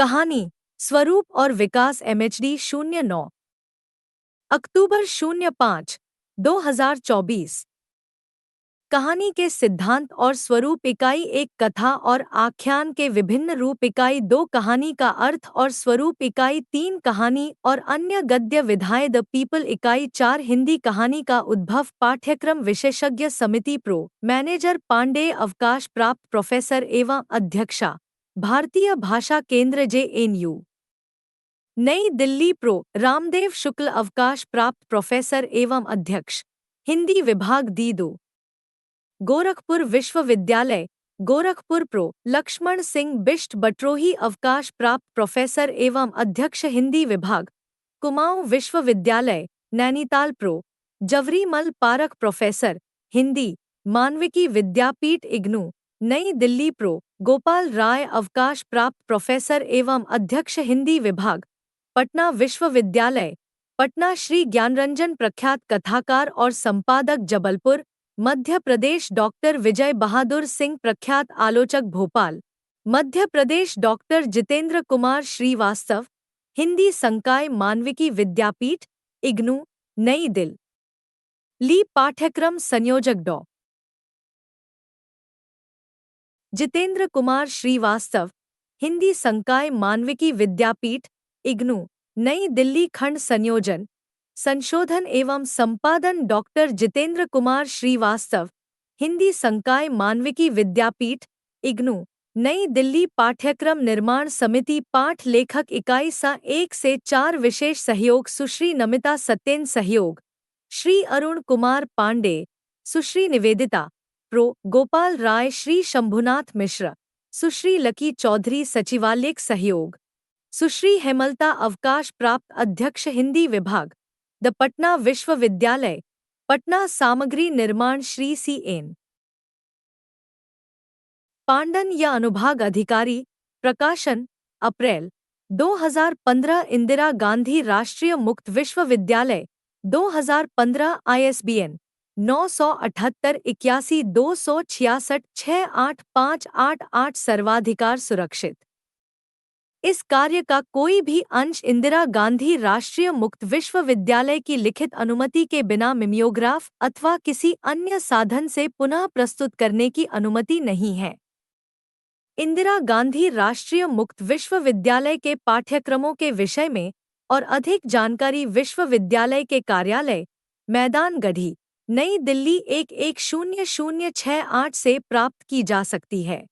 कहानी स्वरूप और विकास एमएचडी 09 अक्टूबर 05 2024। कहानी के सिद्धांत और स्वरूप इकाई एक कथा और आख्यान के विभिन्न रूप इकाई 2 कहानी का अर्थ और स्वरूप इकाई 3 कहानी और अन्य गद्य विधाएं द पीपल इकाई 4 हिंदी कहानी का उद्भव पाठ्यक्रम विशेषज्ञ समिति प्रो मैनेजर पांडेय अवकाश प्राप्त प्रोफेसर एवं अध्यक्षा भारतीय भाषा केंद्र JNU नई दिल्ली प्रो रामदेव शुक्ल अवकाश प्राप्त प्रोफेसर एवं अध्यक्ष हिंदी विभाग दीदो गोरखपुर विश्वविद्यालय गोरखपुर प्रो लक्ष्मण सिंह बिष्ट बट्रोही अवकाश प्राप्त प्रोफेसर एवं अध्यक्ष हिंदी विभाग कुमाऊं विश्वविद्यालय नैनीताल प्रो जवरीमल पारख प्रोफेसर हिंदी मानविकी विद्यापीठ इग्नू नई दिल्ली प्रो गोपाल राय अवकाश प्राप्त प्रोफेसर एवं अध्यक्ष हिंदी विभाग पटना विश्वविद्यालय पटना श्री ज्ञानरंजन प्रख्यात कथाकार और संपादक जबलपुर मध्य प्रदेश डॉक्टर विजय बहादुर सिंह प्रख्यात आलोचक भोपाल मध्य प्रदेश डॉक्टर जितेंद्र कुमार श्रीवास्तव हिंदी संकाय मानविकी विद्यापीठ इग्नू नई दिल्ली पाठ्यक्रम संयोजक डॉ जितेंद्र कुमार श्रीवास्तव हिंदी संकाय मानविकी विद्यापीठ इग्नू नई दिल्ली खंड संयोजन संशोधन एवं संपादन डॉक्टर जितेंद्र कुमार श्रीवास्तव हिंदी संकाय मानविकी विद्यापीठ इग्नू नई दिल्ली पाठ्यक्रम निर्माण समिति पाठ लेखक इकाई सा 1 से 4 विशेष सहयोग सुश्री नमिता सत्येन सहयोग श्री अरुण कुमार पांडे सुश्री निवेदिता प्रो गोपाल राय श्री शंभुनाथ मिश्र सुश्री लकी चौधरी सचिवालयिक सहयोग सुश्री हेमलता अवकाश प्राप्त अध्यक्ष हिंदी विभाग द पटना विश्वविद्यालय पटना सामग्री निर्माण श्री CN पांडन या अनुभाग अधिकारी प्रकाशन अप्रैल 2015 इंदिरा गांधी राष्ट्रीय मुक्त विश्वविद्यालय 2015 ISBN 97881 सर्वाधिकार सुरक्षित। इस कार्य का कोई भी अंश इंदिरा गांधी राष्ट्रीय मुक्त विश्वविद्यालय की लिखित अनुमति के बिना मिमियोग्राफ अथवा किसी अन्य साधन से पुनः प्रस्तुत करने की अनुमति नहीं है। इंदिरा गांधी राष्ट्रीय मुक्त विश्वविद्यालय के पाठ्यक्रमों के विषय में और अधिक जानकारी विश्वविद्यालय के कार्यालय मैदान गढ़ी नई दिल्ली 110068 से प्राप्त की जा सकती है।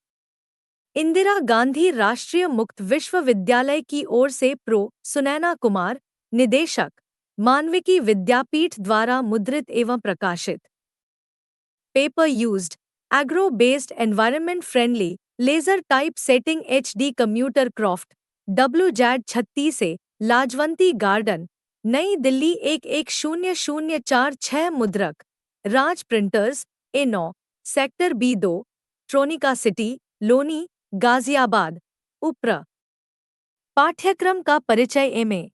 इंदिरा गांधी राष्ट्रीय मुक्त विश्वविद्यालय की ओर से प्रो सुनैना कुमार निदेशक मानविकी विद्यापीठ द्वारा मुद्रित एवं प्रकाशित paper used agro based environment friendly laser type setting HD computer croft WJAD 36 से लाजवंती गार्डन नई दिल्ली 110046 मुद्रक Raj printers A9 sector B2 Tronica city Loni Ghaziabad उप्र पाठ्यक्रम का परिचय MA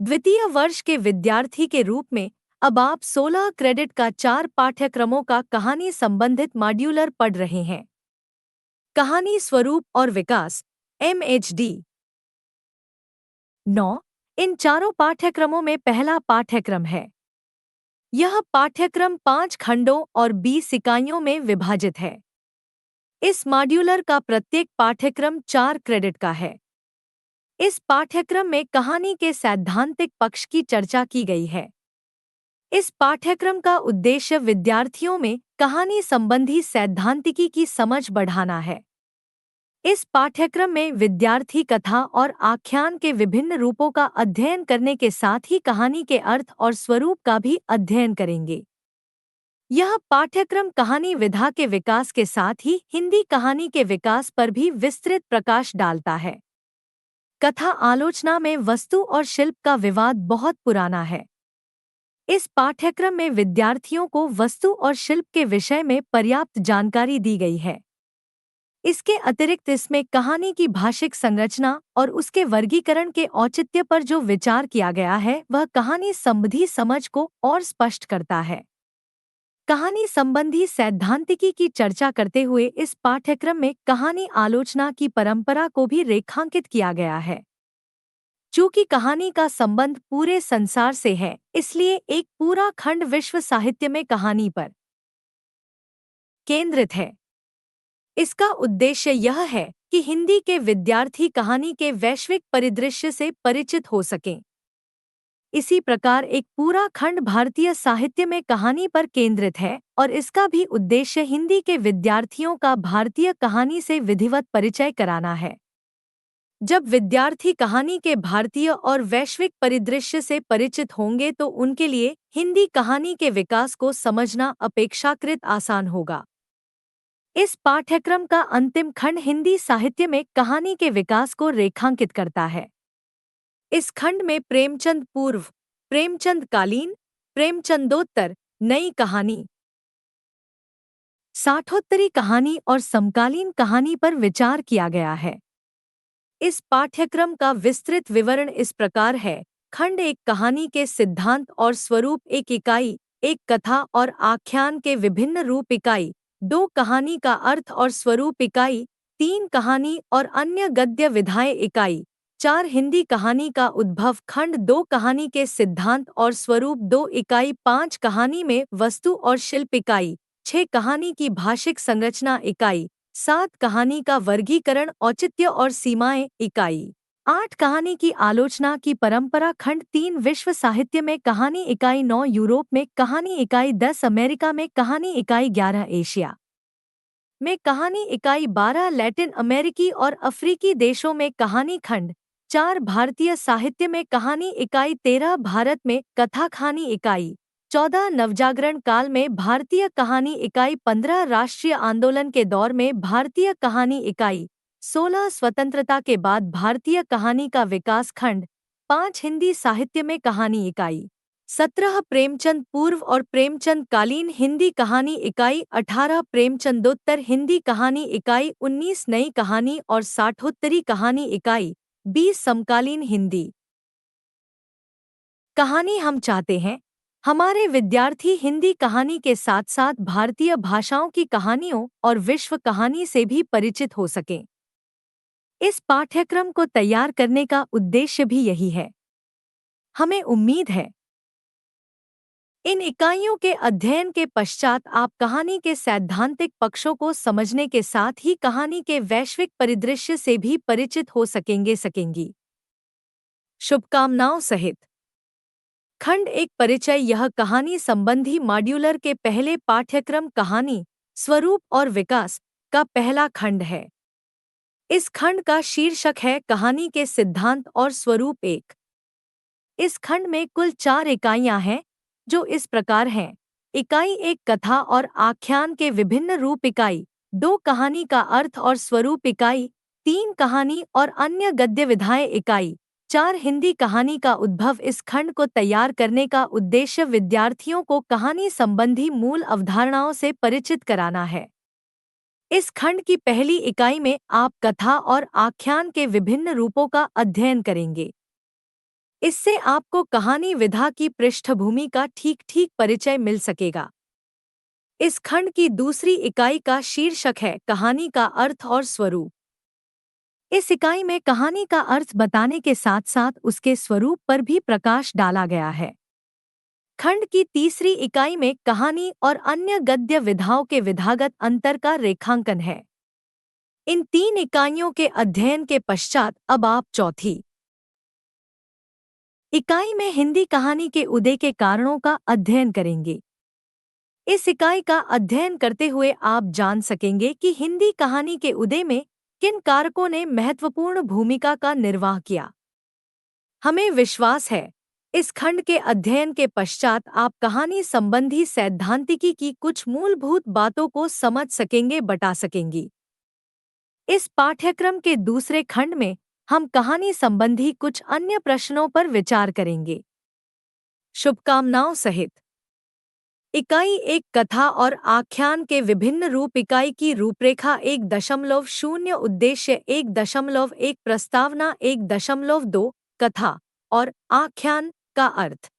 द्वितीय वर्ष के विद्यार्थी के रूप में अब आप 16 क्रेडिट का 4 पाठ्यक्रमों का कहानी संबंधित मॉड्यूलर पढ़ रहे हैं। कहानी स्वरूप और विकास MHD 9 इन चारों पाठ्यक्रमों में पहला पाठ्यक्रम है। यह पाठ्यक्रम 5 खंडों और 20 इकाइयों में विभाजित है। इस मॉड्यूलर का प्रत्येक पाठ्यक्रम 4 क्रेडिट का है। इस पाठ्यक्रम में कहानी के सैद्धांतिक पक्ष की चर्चा की गई है। इस पाठ्यक्रम का उद्देश्य विद्यार्थियों में कहानी संबंधी सैद्धांतिकी की समझ बढ़ाना है। इस पाठ्यक्रम में विद्यार्थी कथा और आख्यान के विभिन्न रूपों का अध्ययन करने के साथ ही कहानी के अर्थ और स्वरूप का भी अध्ययन करेंगे। यह पाठ्यक्रम कहानी विधा के विकास के साथ ही हिंदी कहानी के विकास पर भी विस्तृत प्रकाश डालता है। कथा आलोचना में वस्तु और शिल्प का विवाद बहुत पुराना है। इस पाठ्यक्रम में विद्यार्थियों को वस्तु और शिल्प के विषय में पर्याप्त जानकारी दी गई है। इसके अतिरिक्त इसमें कहानी की भाषिक संरचना और उसके वर्गीकरण के औचित्य पर जो विचार किया गया है वह कहानी संबंधी समझ को और स्पष्ट करता है। कहानी संबंधी सैद्धांतिकी की चर्चा करते हुए इस पाठ्यक्रम में कहानी आलोचना की परंपरा को भी रेखांकित किया गया है। चूंकि कहानी का संबंध पूरे संसार से है, इसलिए एक पूरा खंड विश्व साहित्य में कहानी पर केंद्रित है। इसका उद्देश्य यह है कि हिंदी के विद्यार्थी कहानी के वैश्विक परिदृश्य से परिचित हो सकें। इसी प्रकार एक पूरा खंड भारतीय साहित्य में कहानी पर केंद्रित है और इसका भी उद्देश्य हिंदी के विद्यार्थियों का भारतीय कहानी से विधिवत परिचय कराना है। जब विद्यार्थी कहानी के भारतीय और वैश्विक परिदृश्य से परिचित होंगे तो उनके लिए हिंदी कहानी के विकास को समझना अपेक्षाकृत आसान होगा। इस पाठ्यक्रम का अंतिम खंड हिंदी साहित्य में कहानी के विकास को रेखांकित करता है। इस खंड में प्रेमचंद पूर्व, प्रेमचंद कालीन, प्रेमचंदोत्तर, नई कहानी, साठोत्तरी कहानी और समकालीन कहानी पर विचार किया गया है। इस पाठ्यक्रम का विस्तृत विवरण इस प्रकार है। खंड एक कहानी के सिद्धांत और स्वरूप, एक इकाई, एक कथा और आख्यान के विभिन्न रूप इकाई, दो कहानी का अर्थ और स्वरूप इकाई, तीन कहानी और अन्य गद्य विधाएं इकाई, चार हिंदी कहानी का उद्भव खंड दो कहानी के सिद्धांत और स्वरूप दो इकाई, पाँच कहानी में वस्तु और शिल्प इकाई, छह कहानी की भाषिक संरचना इकाई, सात कहानी का वर्गीकरण औचित्य और सीमाएं इकाई, आठ कहानी की आलोचना की परंपरा खंड तीन विश्व साहित्य में कहानी इकाई, नौ यूरोप में कहानी इकाई, 10 अमेरिका में कहानी इकाई, 11 एशिया में कहानी इकाई, 12 लैटिन अमेरिकी और अफ्रीकी देशों में कहानी खंड, चार भारतीय साहित्य में कहानी इकाई, 13 भारत में कथा कहानी इकाई, 14 नवजागरण काल में भारतीय कहानी इकाई, 15 राष्ट्रीय आंदोलन के दौर में भारतीय कहानी इकाई, 16 स्वतंत्रता के बाद भारतीय कहानी का विकास खंड, 5 हिंदी साहित्य में कहानी इकाई, 17 प्रेमचंद पूर्व और प्रेमचंद कालीन हिंदी कहानी इकाई, 18 प्रेमचंदोत्तर हिंदी कहानी इकाई, 19 नई कहानी और साठोत्तरी कहानी इकाई, 20 समकालीन हिंदी कहानी। हम चाहते हैं हमारे विद्यार्थी हिंदी कहानी के साथ साथ भारतीय भाषाओं की कहानियों और विश्व कहानी से भी परिचित हो सकें। इस पाठ्यक्रम को तैयार करने का उद्देश्य भी यही है। हमें उम्मीद है इन इकाइयों के अध्ययन के पश्चात आप कहानी के सैद्धांतिक पक्षों को समझने के साथ ही कहानी के वैश्विक परिदृश्य से भी परिचित हो सकेंगी। शुभकामनाओं सहित खंड एक परिचय। यह कहानी संबंधी मॉड्यूलर के पहले पाठ्यक्रम कहानी, स्वरूप और विकास का पहला खंड है। इस खंड का शीर्षक है कहानी के सिद्धांत और स्वरूप एक। इस खंड में कुल 4 इकाइयां हैं जो इस प्रकार हैं। इकाई एक कथा और आख्यान के विभिन्न रूप इकाई, 2 कहानी का अर्थ और स्वरूप इकाई, 3 कहानी और अन्य गद्य विधाएं इकाई, 4 हिंदी कहानी का उद्भव। इस खंड को तैयार करने का उद्देश्य विद्यार्थियों को कहानी संबंधी मूल अवधारणाओं से परिचित कराना है। इस खंड की पहली इकाई में आप कथा और आख्यान के विभिन्न रूपों का अध्ययन करेंगे। इससे आपको कहानी विधा की पृष्ठभूमि का ठीक परिचय मिल सकेगा। इस खंड की दूसरी इकाई का शीर्षक है कहानी का अर्थ और स्वरूप। इस इकाई में कहानी का अर्थ बताने के साथ साथ उसके स्वरूप पर भी प्रकाश डाला गया है। खंड की तीसरी इकाई में कहानी और अन्य गद्य विधाओं के विधागत अंतर का रेखांकन है। इन 3 इकाइयों के अध्ययन के पश्चात अब आप चौथी इकाई में हिंदी कहानी के उदय के कारणों का अध्ययन करेंगे। इस इकाई का अध्ययन करते हुए आप जान सकेंगे कि हिंदी कहानी के उदय में किन कारकों ने महत्वपूर्ण भूमिका का निर्वाह किया। हमें विश्वास है इस खंड के अध्ययन के पश्चात आप कहानी संबंधी सैद्धांतिकी की कुछ मूलभूत बातों को समझ सकेंगे, बता सकेंगी। इस पाठ्यक्रम के दूसरे खंड में हम कहानी संबंधी कुछ अन्य प्रश्नों पर विचार करेंगे। शुभकामनाओं सहित इकाई एक कथा और आख्यान के विभिन्न रूप इकाई की रूपरेखा 1.0 उद्देश्य 1.1 प्रस्तावना 1.2 कथा और आख्यान का अर्थ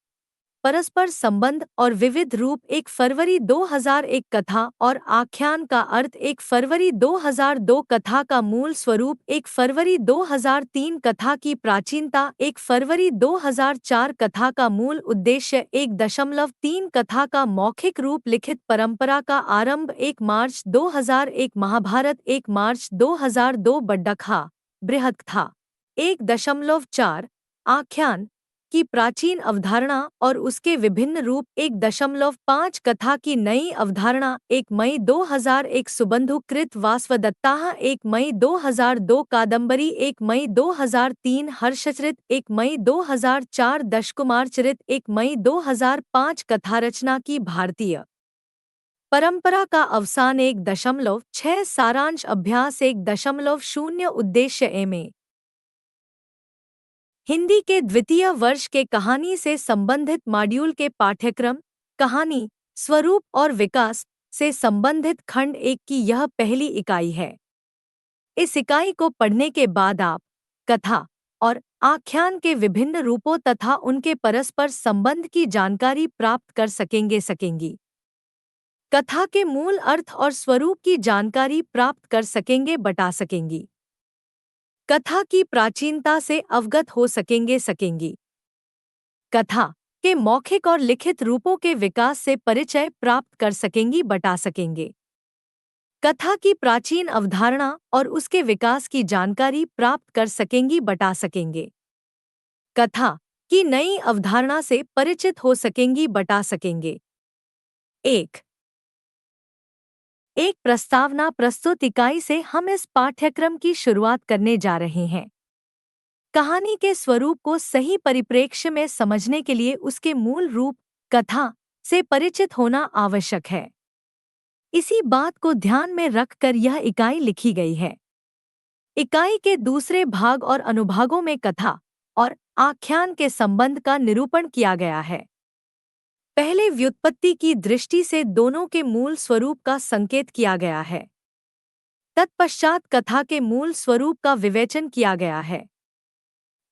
परस्पर संबंध और विविध रूप 1 फरवरी 2001 कथा और आख्यान का अर्थ 1 फरवरी 2002 कथा का मूल स्वरूप 1 फरवरी 2003 कथा की प्राचीनता 1 फरवरी 2004 कथा का मूल उद्देश्य 1.3 कथा का मौखिक रूप लिखित परंपरा का आरंभ 1 मार्च 2001 महाभारत 1 मार्च 2002 बड्डखा बृहत् था 1.4 आख्यान की प्राचीन अवधारणा और उसके विभिन्न रूप 1.5 कथा की नई अवधारणा 1 मई 2001 सुबंधु कृत वासवदत्ताः 1 मई 2002 कादम्बरी 1 मई 2003 हर्षचरित 1 मई 2004 दशकुमार चरित 1 मई 2005 कथा रचना की भारतीय परंपरा का अवसान 1.6 सारांश अभ्यास 1.0 उद्देश्य एमए हिंदी के द्वितीय वर्ष के कहानी से संबंधित मॉड्यूल के पाठ्यक्रम कहानी स्वरूप और विकास से संबंधित खंड 1 की यह पहली इकाई है। इस इकाई को पढ़ने के बाद आप कथा और आख्यान के विभिन्न रूपों तथा उनके परस्पर संबंध की जानकारी प्राप्त कर सकेंगी। कथा के मूल अर्थ और स्वरूप की जानकारी प्राप्त कर सकेंगी। कथा की प्राचीनता से अवगत हो सकेंगी। कथा के मौखिक और लिखित रूपों के विकास से परिचय प्राप्त कर सकेंगे। कथा की प्राचीन अवधारणा और उसके विकास की जानकारी प्राप्त कर सकेंगे। कथा की नई अवधारणा से परिचित हो सकेंगे। एक प्रस्तावना प्रस्तुत इकाई से हम इस पाठ्यक्रम की शुरुआत करने जा रहे हैं। कहानी के स्वरूप को सही परिप्रेक्ष्य में समझने के लिए उसके मूल रूप कथा से परिचित होना आवश्यक है। इसी बात को ध्यान में रखकर यह इकाई लिखी गई है। इकाई के दूसरे भाग और अनुभागों में कथा और आख्यान के संबंध का निरूपण किया गया है। पहले व्युत्पत्ति की दृष्टि से दोनों के मूल स्वरूप का संकेत किया गया है। तत्पश्चात कथा के मूल स्वरूप का विवेचन किया गया है।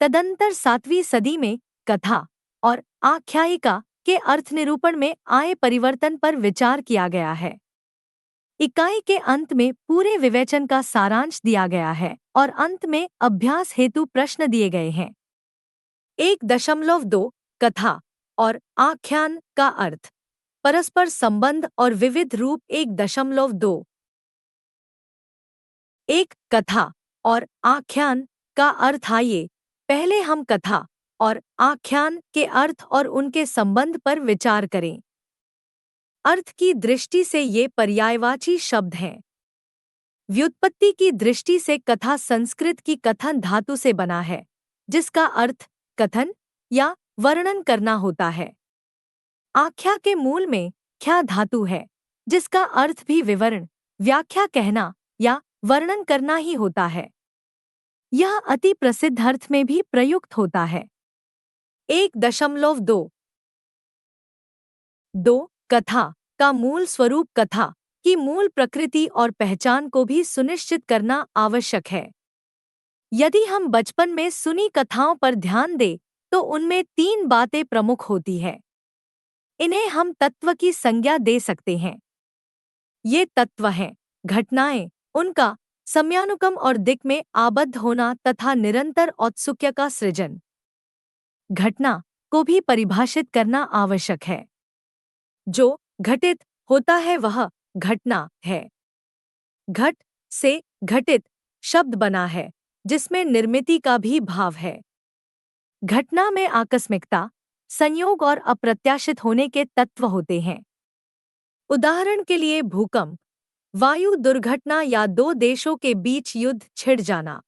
तदंतर 7वीं सदी में कथा और आख्यायिका के अर्थ निरूपण में आए परिवर्तन पर विचार किया गया है। इकाई के अंत में पूरे विवेचन का सारांश दिया गया है और अंत में अभ्यास हेतु प्रश्न दिए गए हैं। 1.2 कथा और आख्यान का अर्थ परस्पर संबंध और विविध रूप 1.2 एक कथा और आख्यान का अर्थ आइए पहले हम कथा और आख्यान के अर्थ और उनके संबंध पर विचार करें। अर्थ की दृष्टि से ये पर्यायवाची शब्द हैं। व्युत्पत्ति की दृष्टि से कथा संस्कृत की कथन धातु से बना है, जिसका अर्थ कथन या वर्णन करना होता है। आख्या के मूल में ख्या धातु है, जिसका अर्थ भी विवरण, व्याख्या कहना या वर्णन करना ही होता है। यह अति प्रसिद्ध अर्थ में भी प्रयुक्त होता है। 1.2 कथा का मूल स्वरूप कथा की मूल प्रकृति और पहचान को भी सुनिश्चित करना आवश्यक है। यदि हम बचपन में सुनी कथाओं पर ध्यान दें तो उनमें 3 बातें प्रमुख होती हैं। इन्हें हम तत्व की संज्ञा दे सकते हैं। ये तत्व हैं घटनाएं, उनका समयानुक्रम और दिक् में आबद्ध होना तथा निरंतर औत्सुक्य का सृजन। घटना को भी परिभाषित करना आवश्यक है। जो घटित होता है वह घटना है। घट से घटित शब्द बना है, जिसमें निर्मिति का भी भाव है। घटना में आकस्मिकता, संयोग और अप्रत्याशित होने के तत्व होते हैं। उदाहरण के लिए भूकंप, वायु दुर्घटना या 2 देशों के बीच युद्ध छिड़ जाना।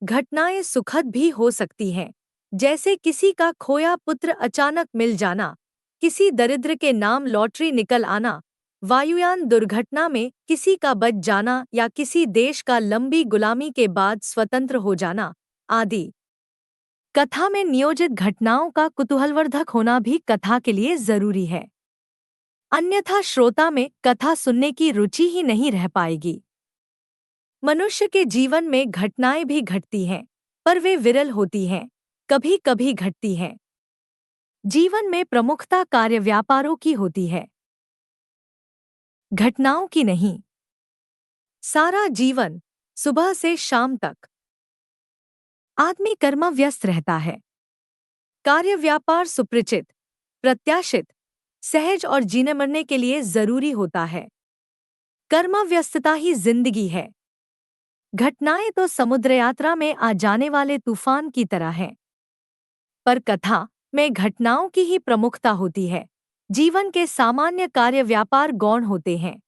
घटनाएं सुखद भी हो सकती हैं, जैसे किसी का खोया पुत्र अचानक मिल जाना, किसी दरिद्र के नाम लॉटरी निकल आना, वायुयान दुर्घटना में किसी का बच जाना या किसी देश का लंबी गुलामी के बाद स्वतंत्र हो जाना आदि। कथा में नियोजित घटनाओं का कुतूहलवर्धक होना भी कथा के लिए जरूरी है, अन्यथा श्रोता में कथा सुनने की रुचि ही नहीं रह पाएगी। मनुष्य के जीवन में घटनाएं भी घटती हैं, पर वे विरल होती हैं, कभी कभी घटती हैं। जीवन में प्रमुखता कार्य व्यापारों की होती है, घटनाओं की नहीं। सारा जीवन, सुबह से शाम तक, आदमी कर्मव्यस्त रहता है। कार्य व्यापार सुपरिचित, प्रत्याशित, सहज और जीने मरने के लिए जरूरी होता है। कर्मव्यस्तता ही जिंदगी है। घटनाएं तो समुद्र यात्रा में आ जाने वाले तूफान की तरह हैं, पर कथा में घटनाओं की ही प्रमुखता होती है। जीवन के सामान्य कार्य व्यापार गौण होते हैं।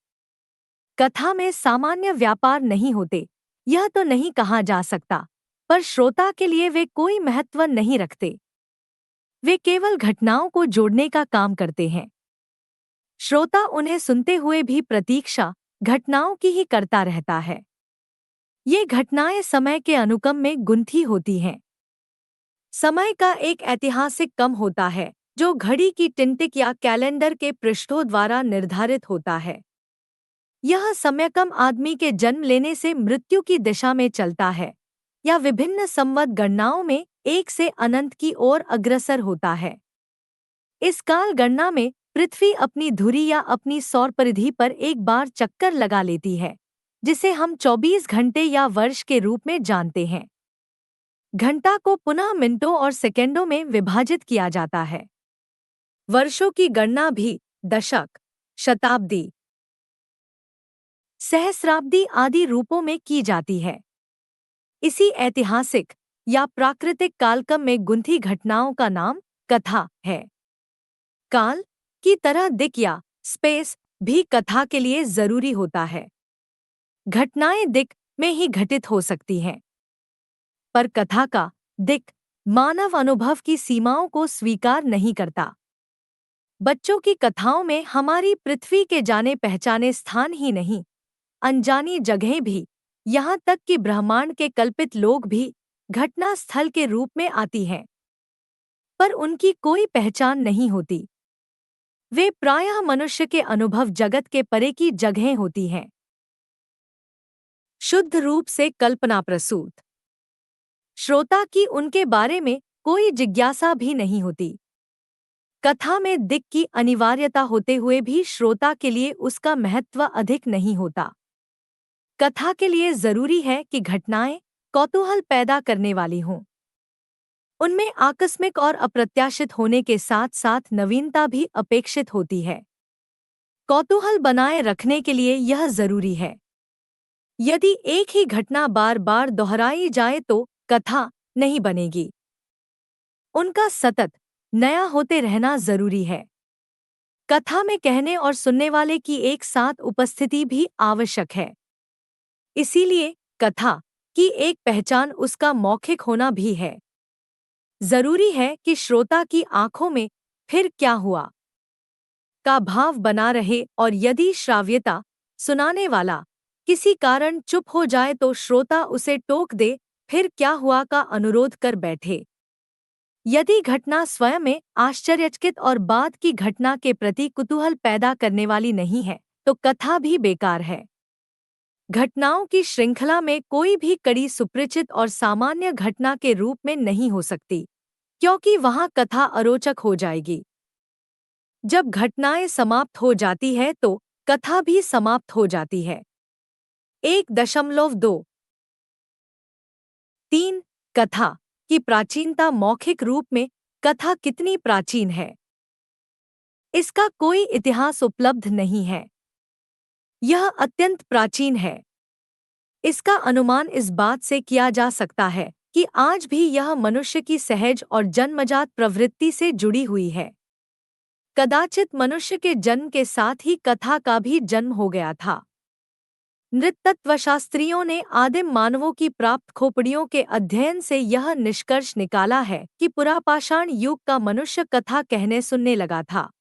कथा में सामान्य व्यापार नहीं होते, यह तो नहीं कहा जा सकता, पर श्रोता के लिए वे कोई महत्व नहीं रखते। वे केवल घटनाओं को जोड़ने का काम करते हैं। श्रोता उन्हें सुनते हुए भी प्रतीक्षा घटनाओं की ही करता रहता है। ये घटनाएं समय के अनुक्रम में गुंथी होती हैं। समय का एक ऐतिहासिक क्रम होता है जो घड़ी की टिंटिक या कैलेंडर के पृष्ठों द्वारा निर्धारित होता है। यह समयक्रम आदमी के जन्म लेने से मृत्यु की दिशा में चलता है या विभिन्न संवत गणनाओं में एक से अनंत की ओर अग्रसर होता है। इस काल गणना में पृथ्वी अपनी धुरी या अपनी सौर परिधि पर एक बार चक्कर लगा लेती है, जिसे हम 24 घंटे या वर्ष के रूप में जानते हैं। घंटा को पुनः मिनटों और सेकंडों में विभाजित किया जाता है। वर्षों की गणना भी दशक, शताब्दी, सहस्राब्दी आदि रूपों में की जाती है। इसी ऐतिहासिक या प्राकृतिक कालक्रम में गुंथी घटनाओं का नाम कथा है। काल की तरह दिक या स्पेस भी कथा के लिए जरूरी होता है। घटनाएं दिक में ही घटित हो सकती हैं, पर कथा का दिक मानव अनुभव की सीमाओं को स्वीकार नहीं करता। बच्चों की कथाओं में हमारी पृथ्वी के जाने पहचाने स्थान ही नहीं, अनजानी जगहें भी, यहाँ तक कि ब्रह्मांड के कल्पित लोग भी घटना स्थल के रूप में आती हैं, पर उनकी कोई पहचान नहीं होती। वे प्रायः मनुष्य के अनुभव जगत के परे की जगहें होती हैं। शुद्ध रूप से कल्पना प्रसूत। श्रोता की उनके बारे में कोई जिज्ञासा भी नहीं होती। कथा में दिक की अनिवार्यता होते हुए भी श्रोता के लिए उसका महत्व अधिक नहीं होता। कथा के लिए जरूरी है कि घटनाएं कौतूहल पैदा करने वाली हों। उनमें आकस्मिक और अप्रत्याशित होने के साथ साथ नवीनता भी अपेक्षित होती है। कौतूहल बनाए रखने के लिए यह जरूरी है। यदि एक ही घटना बार बार दोहराई जाए तो कथा नहीं बनेगी। उनका सतत नया होते रहना जरूरी है। कथा में कहने और सुनने वाले की एक साथ उपस्थिति भी आवश्यक है। इसीलिए कथा की एक पहचान उसका मौखिक होना भी है। जरूरी है कि श्रोता की आंखों में फिर क्या हुआ का भाव बना रहे, और यदि श्राव्यता सुनाने वाला किसी कारण चुप हो जाए तो श्रोता उसे टोक दे, फिर क्या हुआ का अनुरोध कर बैठे। यदि घटना स्वयं में आश्चर्यचकित और बाद की घटना के प्रति कुतूहल पैदा करने वाली नहीं है तो कथा भी बेकार है। घटनाओं की श्रृंखला में कोई भी कड़ी सुपरिचित और सामान्य घटना के रूप में नहीं हो सकती, क्योंकि वहां कथा अरोचक हो जाएगी। जब घटनाएं समाप्त हो जाती है तो कथा भी समाप्त हो जाती है। 1.2-3 कथा की प्राचीनता। मौखिक रूप में कथा कितनी प्राचीन है, इसका कोई इतिहास उपलब्ध नहीं है। यह अत्यंत प्राचीन है। इसका अनुमान इस बात से किया जा सकता है कि आज भी यह मनुष्य की सहज और जन्मजात प्रवृत्ति से जुड़ी हुई है। कदाचित मनुष्य के जन्म के साथ ही कथा का भी जन्म हो गया था। नृतत्वशास्त्रियों ने आदिम मानवों की प्राप्त खोपड़ियों के अध्ययन से यह निष्कर्ष निकाला है कि पुरापाषाण युग का मनुष्य कथा कहने सुनने लगा था।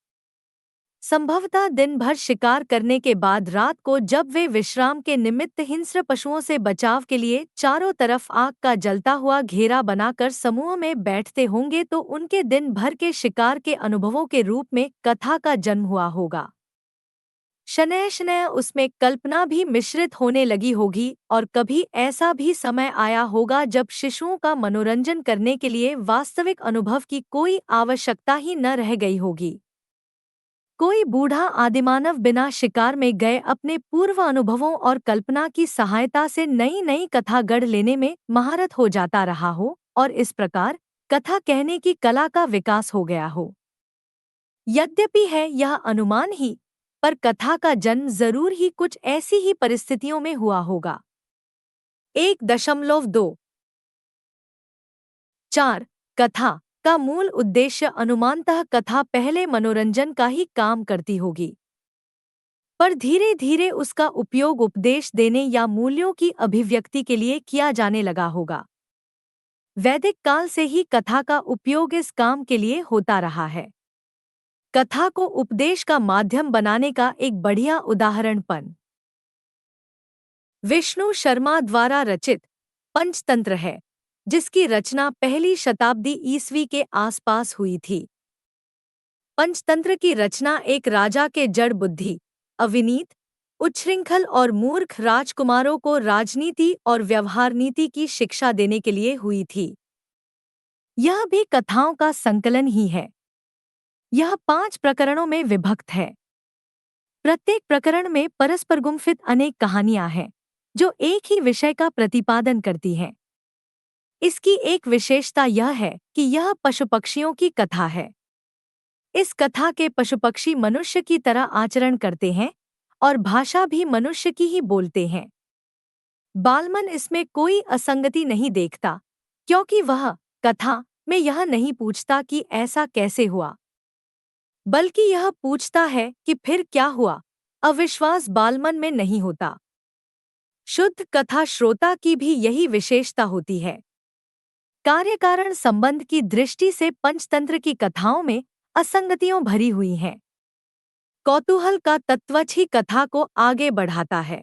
संभवतः दिन भर शिकार करने के बाद रात को जब वे विश्राम के निमित्त हिंस्र पशुओं से बचाव के लिए चारों तरफ आग का जलता हुआ घेरा बनाकर समूह में बैठते होंगे तो उनके दिन भर के शिकार के अनुभवों के रूप में कथा का जन्म हुआ होगा। शनय शनय उसमें कल्पना भी मिश्रित होने लगी होगी और कभी ऐसा भी समय आया होगा जब शिशुओं का मनोरंजन करने के लिए वास्तविक अनुभव की कोई आवश्यकता ही न रह गई होगी। कोई बूढ़ा आदिमानव बिना शिकार में गए अपने पूर्व अनुभवों और कल्पना की सहायता से नई नई कथा गढ़ लेने में महारत हो जाता रहा हो और इस प्रकार कथा कहने की कला का विकास हो गया हो। यद्यपि है यह अनुमान ही, पर कथा का जन्म जरूर ही कुछ ऐसी ही परिस्थितियों में हुआ होगा। 1.2 4 कथा का मूल उद्देश्य अनुमानतः कथा पहले मनोरंजन का ही काम करती होगी, पर धीरे धीरे उसका उपयोग उपदेश देने या मूल्यों की अभिव्यक्ति के लिए किया जाने लगा होगा। वैदिक काल से ही कथा का उपयोग इस काम के लिए होता रहा है। कथा को उपदेश का माध्यम बनाने का एक बढ़िया उदाहरण विष्णु शर्मा द्वारा रचित पंचतंत्र है, जिसकी रचना पहली शताब्दी ईस्वी के आसपास हुई थी। पंचतंत्र की रचना एक राजा के जड़ बुद्धि, अविनीत, उच्छृंखल और मूर्ख राजकुमारों को राजनीति और व्यवहार नीति की शिक्षा देने के लिए हुई थी। यह भी कथाओं का संकलन ही है। यह 5 प्रकरणों में विभक्त है। प्रत्येक प्रकरण में परस्पर गुम्फित अनेक कहानियां हैं, जो एक ही विषय का प्रतिपादन करती हैं। इसकी एक विशेषता यह है कि यह पशु-पक्षियों की कथा है। इस कथा के पशु-पक्षी मनुष्य की तरह आचरण करते हैं और भाषा भी मनुष्य की ही बोलते हैं। बालमन इसमें कोई असंगति नहीं देखता, क्योंकि वह कथा में यह नहीं पूछता कि ऐसा कैसे हुआ, बल्कि यह पूछता है कि फिर क्या हुआ। अविश्वास बालमन में नहीं होता। शुद्ध कथा श्रोता की भी यही विशेषता होती है। कार्यकारण संबंध की दृष्टि से पंचतंत्र की कथाओं में असंगतियों भरी हुई हैं। कौतूहल का तत्वच ही कथा को आगे बढ़ाता है,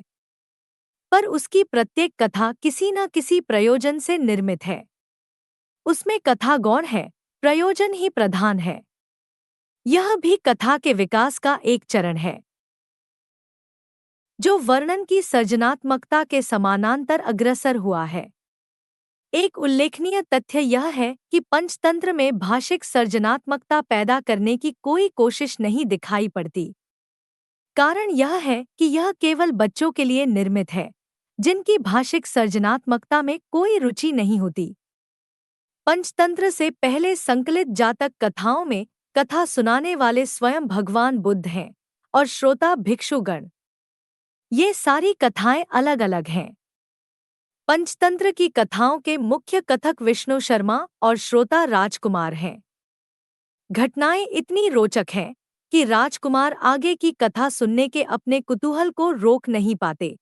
पर उसकी प्रत्येक कथा किसी न किसी प्रयोजन से निर्मित है। उसमें कथा गौण है, प्रयोजन ही प्रधान है। यह भी कथा के विकास का एक चरण है, जो वर्णन की सृजनात्मकता के समानांतर अग्रसर हुआ है। एक उल्लेखनीय तथ्य यह है कि पंचतंत्र में भाषिक सृजनात्मकता पैदा करने की कोई कोशिश नहीं दिखाई पड़ती। कारण यह है कि यह केवल बच्चों के लिए निर्मित है, जिनकी भाषिक सृजनात्मकता में कोई रुचि नहीं होती। पंचतंत्र से पहले संकलित जातक कथाओं में कथा सुनाने वाले स्वयं भगवान बुद्ध हैं और श्रोता भिक्षुगण। ये सारी कथाएं अलग अलग हैं। पंचतंत्र की कथाओं के मुख्य कथक विष्णु शर्मा और श्रोता राजकुमार हैं। घटनाएं इतनी रोचक हैं कि राजकुमार आगे की कथा सुनने के अपने कुतूहल को रोक नहीं पाते।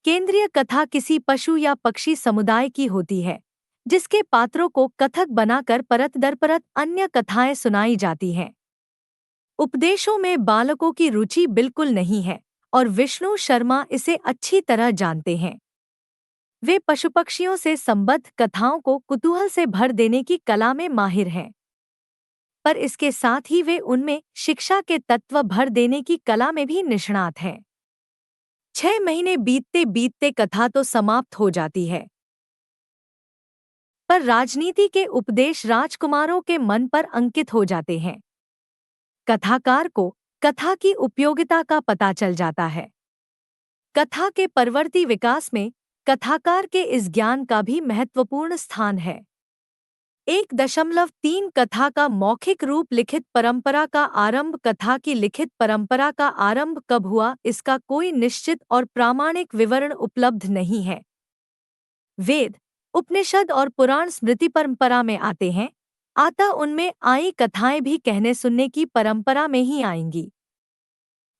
केंद्रीय कथा किसी पशु या पक्षी समुदाय की होती है, जिसके पात्रों को कथक बनाकर परत दर परत अन्य कथाएं सुनाई जाती हैं। उपदेशों में बालकों की रुचि बिल्कुल नहीं है और विष्णु शर्मा इसे अच्छी तरह जानते हैं। वे पशु-पक्षियों से संबद्ध कथाओं को कुतूहल से भर देने की कला में माहिर हैं, पर इसके साथ ही वे उनमें शिक्षा के तत्व भर देने की कला में भी निष्णात हैं। 6 महीने बीतते बीतते कथा तो समाप्त हो जाती है, पर राजनीति के उपदेश राजकुमारों के मन पर अंकित हो जाते हैं। कथाकार को कथा की उपयोगिता का पता चल जाता है। कथा के परवर्ती विकास में कथाकार के इस ज्ञान का भी महत्वपूर्ण स्थान है। 1.3 कथा का मौखिक रूप लिखित परंपरा का आरंभ। कथा की लिखित परंपरा का आरंभ कब हुआ, इसका कोई निश्चित और प्रामाणिक विवरण उपलब्ध नहीं है। वेद, उपनिषद और पुराण स्मृति परंपरा में आते हैं, अतः उनमें आई कथाएं भी कहने सुनने की परंपरा में ही आएंगी।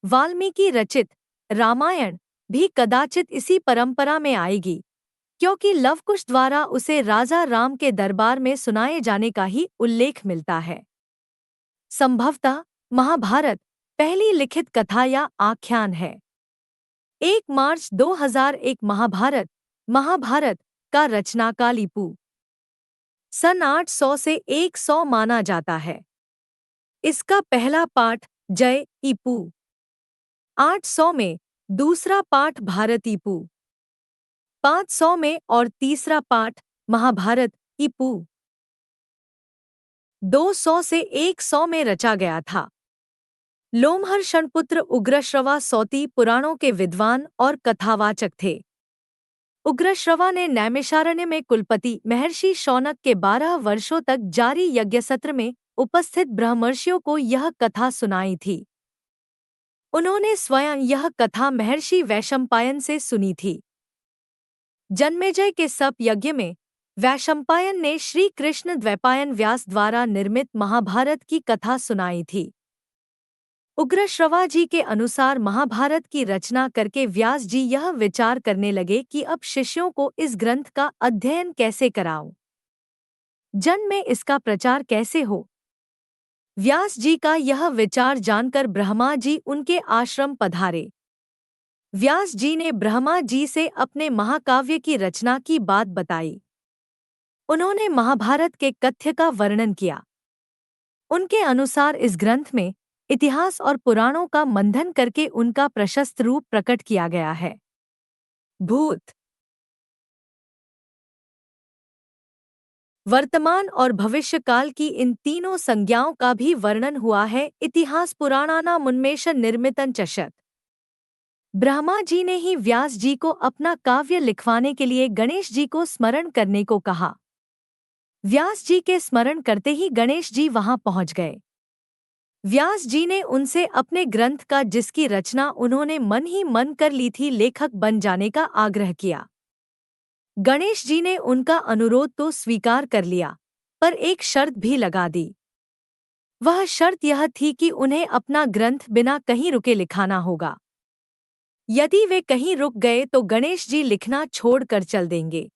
वाल्मीकि रचित रामायण भी कदाचित इसी परंपरा में आएगी, क्योंकि लवकुश द्वारा उसे राजा राम के दरबार में सुनाए जाने का ही उल्लेख मिलता है। संभवतः महाभारत पहली लिखित कथा या आख्यान है। 1 मार्च 2001 महाभारत का रचनाकाल ईपू सन 800 से 100 माना जाता है। इसका पहला पाठ जय ईपू 800 में दूसरा पाठ भारत ईपू 500 में और तीसरा पाठ महाभारत ईपू 200 से 100 में रचा गया था। लोमहर्षणपुत्र उग्रश्रवा सौती पुराणों के विद्वान और कथावाचक थे। उग्रश्रवा ने नैमिषारण्य में कुलपति महर्षि शौनक के 12 वर्षों तक जारी यज्ञसत्र में उपस्थित ब्रह्मर्षियों को यह कथा सुनाई थी। उन्होंने स्वयं यह कथा महर्षि वैशंपायन से सुनी थी। जन्मेजय के सप यज्ञ में वैशंपायन ने श्री कृष्ण द्वैपायन व्यास द्वारा निर्मित महाभारत की कथा सुनाई थी। उग्रश्रवा जी के अनुसार महाभारत की रचना करके व्यास जी यह विचार करने लगे कि अब शिष्यों को इस ग्रंथ का अध्ययन कैसे कराऊं, जन में इसका प्रचार कैसे हो। व्यास जी का यह विचार जानकर ब्रह्मा जी उनके आश्रम पधारे। व्यास जी ने ब्रह्मा जी से अपने महाकाव्य की रचना की बात बताई। उन्होंने महाभारत के कथ्य का वर्णन किया। उनके अनुसार इस ग्रंथ में इतिहास और पुराणों का मंथन करके उनका प्रशस्त रूप प्रकट किया गया है। भूत, वर्तमान और भविष्य काल की इन तीनों संज्ञाओं का भी वर्णन हुआ है। इतिहास पुराणानाम उन्मेष निर्मितं चषत। ब्रह्मा जी ने ही व्यास जी को अपना काव्य लिखवाने के लिए गणेश जी को स्मरण करने को कहा। व्यास जी के स्मरण करते ही गणेश जी वहां पहुंच गए। व्यास जी ने उनसे अपने ग्रंथ का, जिसकी रचना उन्होंने मन ही मन कर ली थी, लेखक बन जाने का आग्रह किया। गणेश जी ने उनका अनुरोध तो स्वीकार कर लिया, पर एक शर्त भी लगा दी। वह शर्त यह थी कि उन्हें अपना ग्रंथ बिना कहीं रुके लिखाना होगा। यदि वे कहीं रुक गए तो गणेश जी लिखना छोड़कर चल देंगे।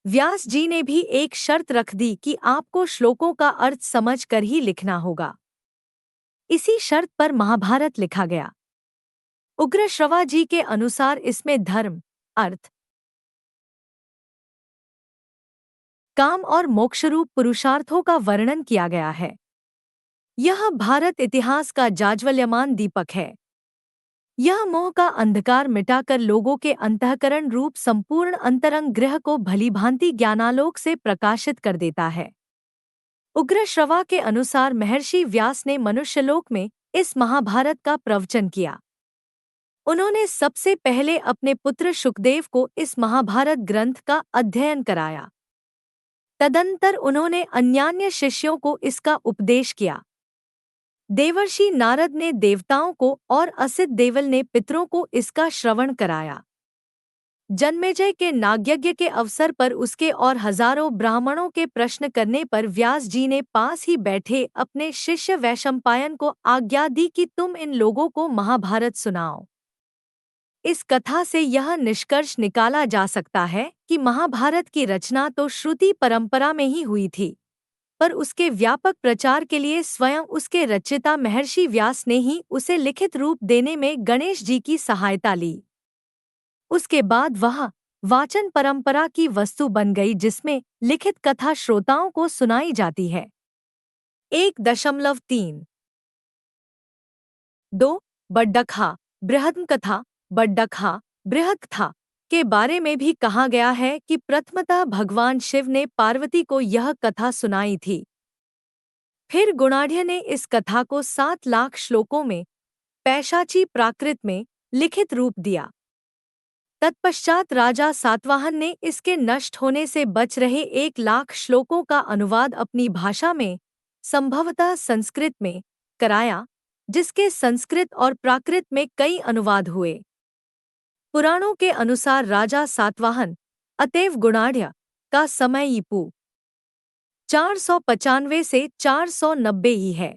व्यास जी ने भी एक शर्त रख दी कि आपको श्लोकों का अर्थ समझ कर ही लिखना होगा। इसी शर्त पर महाभारत लिखा गया। उग्रश्रवा जी के अनुसार इसमें धर्म, अर्थ, काम और मोक्षरूप पुरुषार्थों का वर्णन किया गया है। यह भारत इतिहास का जाज्वल्यमान दीपक है। यह मोह का अंधकार मिटाकर लोगों के अंतःकरण रूप संपूर्ण अंतरंग गृह को भलीभांति ज्ञानालोक से प्रकाशित कर देता है। उग्रश्रवा के अनुसार महर्षि व्यास ने मनुष्यलोक में इस महाभारत का प्रवचन किया। उन्होंने सबसे पहले अपने पुत्र शुकदेव को इस महाभारत ग्रंथ का अध्ययन कराया। तदंतर उन्होंने अन्यान्य शिष्यों को इसका उपदेश किया। देवर्षि नारद ने देवताओं को और असित देवल ने पितरों को इसका श्रवण कराया। जन्मेजय के नागयज्ञ के अवसर पर उसके और हजारों ब्राह्मणों के प्रश्न करने पर व्यास जी ने पास ही बैठे अपने शिष्य वैशंपायन को आज्ञा दी कि तुम इन लोगों को महाभारत सुनाओ। इस कथा से यह निष्कर्ष निकाला जा सकता है कि महाभारत की रचना तो श्रुति परंपरा में ही हुई थी, पर उसके व्यापक प्रचार के लिए स्वयं उसके रचयिता महर्षि व्यास ने ही उसे लिखित रूप देने में गणेश जी की सहायता ली। उसके बाद वह वाचन परंपरा की वस्तु बन गई, जिसमें लिखित कथा श्रोताओं को सुनाई जाती है। 1.3 2. बड्डकथा, बृहत्कथा, बड्डकथा, बृहत्कथा के बारे में भी कहा गया है कि प्रथमतः भगवान शिव ने पार्वती को यह कथा सुनाई थी। फिर गुणाढ़्य ने इस कथा को 7 लाख श्लोकों में पैशाची प्राकृत में लिखित रूप दिया। तत्पश्चात राजा सातवाहन ने इसके नष्ट होने से बच रहे 1 लाख श्लोकों का अनुवाद अपनी भाषा में, संभवतः संस्कृत में, कराया, जिसके संस्कृत और प्राकृत में कई अनुवाद हुए। पुराणों के अनुसार राजा सातवाहन, अतएव गुणाढ़्य, का समय ईपू 495 से 490 ही है।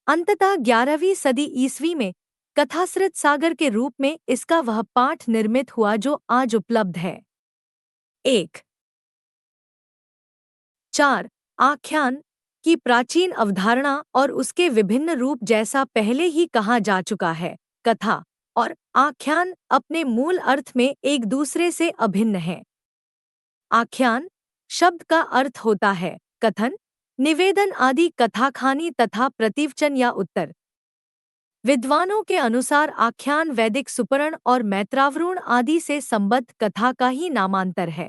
अंततः 11वीं सदी ईस्वी में कथासृत सागर के रूप में इसका वह पाठ निर्मित हुआ जो आज उपलब्ध है। 1. 4. आख्यान की प्राचीन अवधारणा और उसके विभिन्न रूप। जैसा पहले ही कहा जा चुका है, कथा और आख्यान अपने मूल अर्थ में एक दूसरे से अभिन्न है। आख्यान शब्द का अर्थ होता है कथन, निवेदन आदि, कथाखानी तथा प्रतिवचन या उत्तर। विद्वानों के अनुसार आख्यान वैदिक सुपर्ण और मैत्रावरुण आदि से संबद्ध कथा का ही नामांतर है।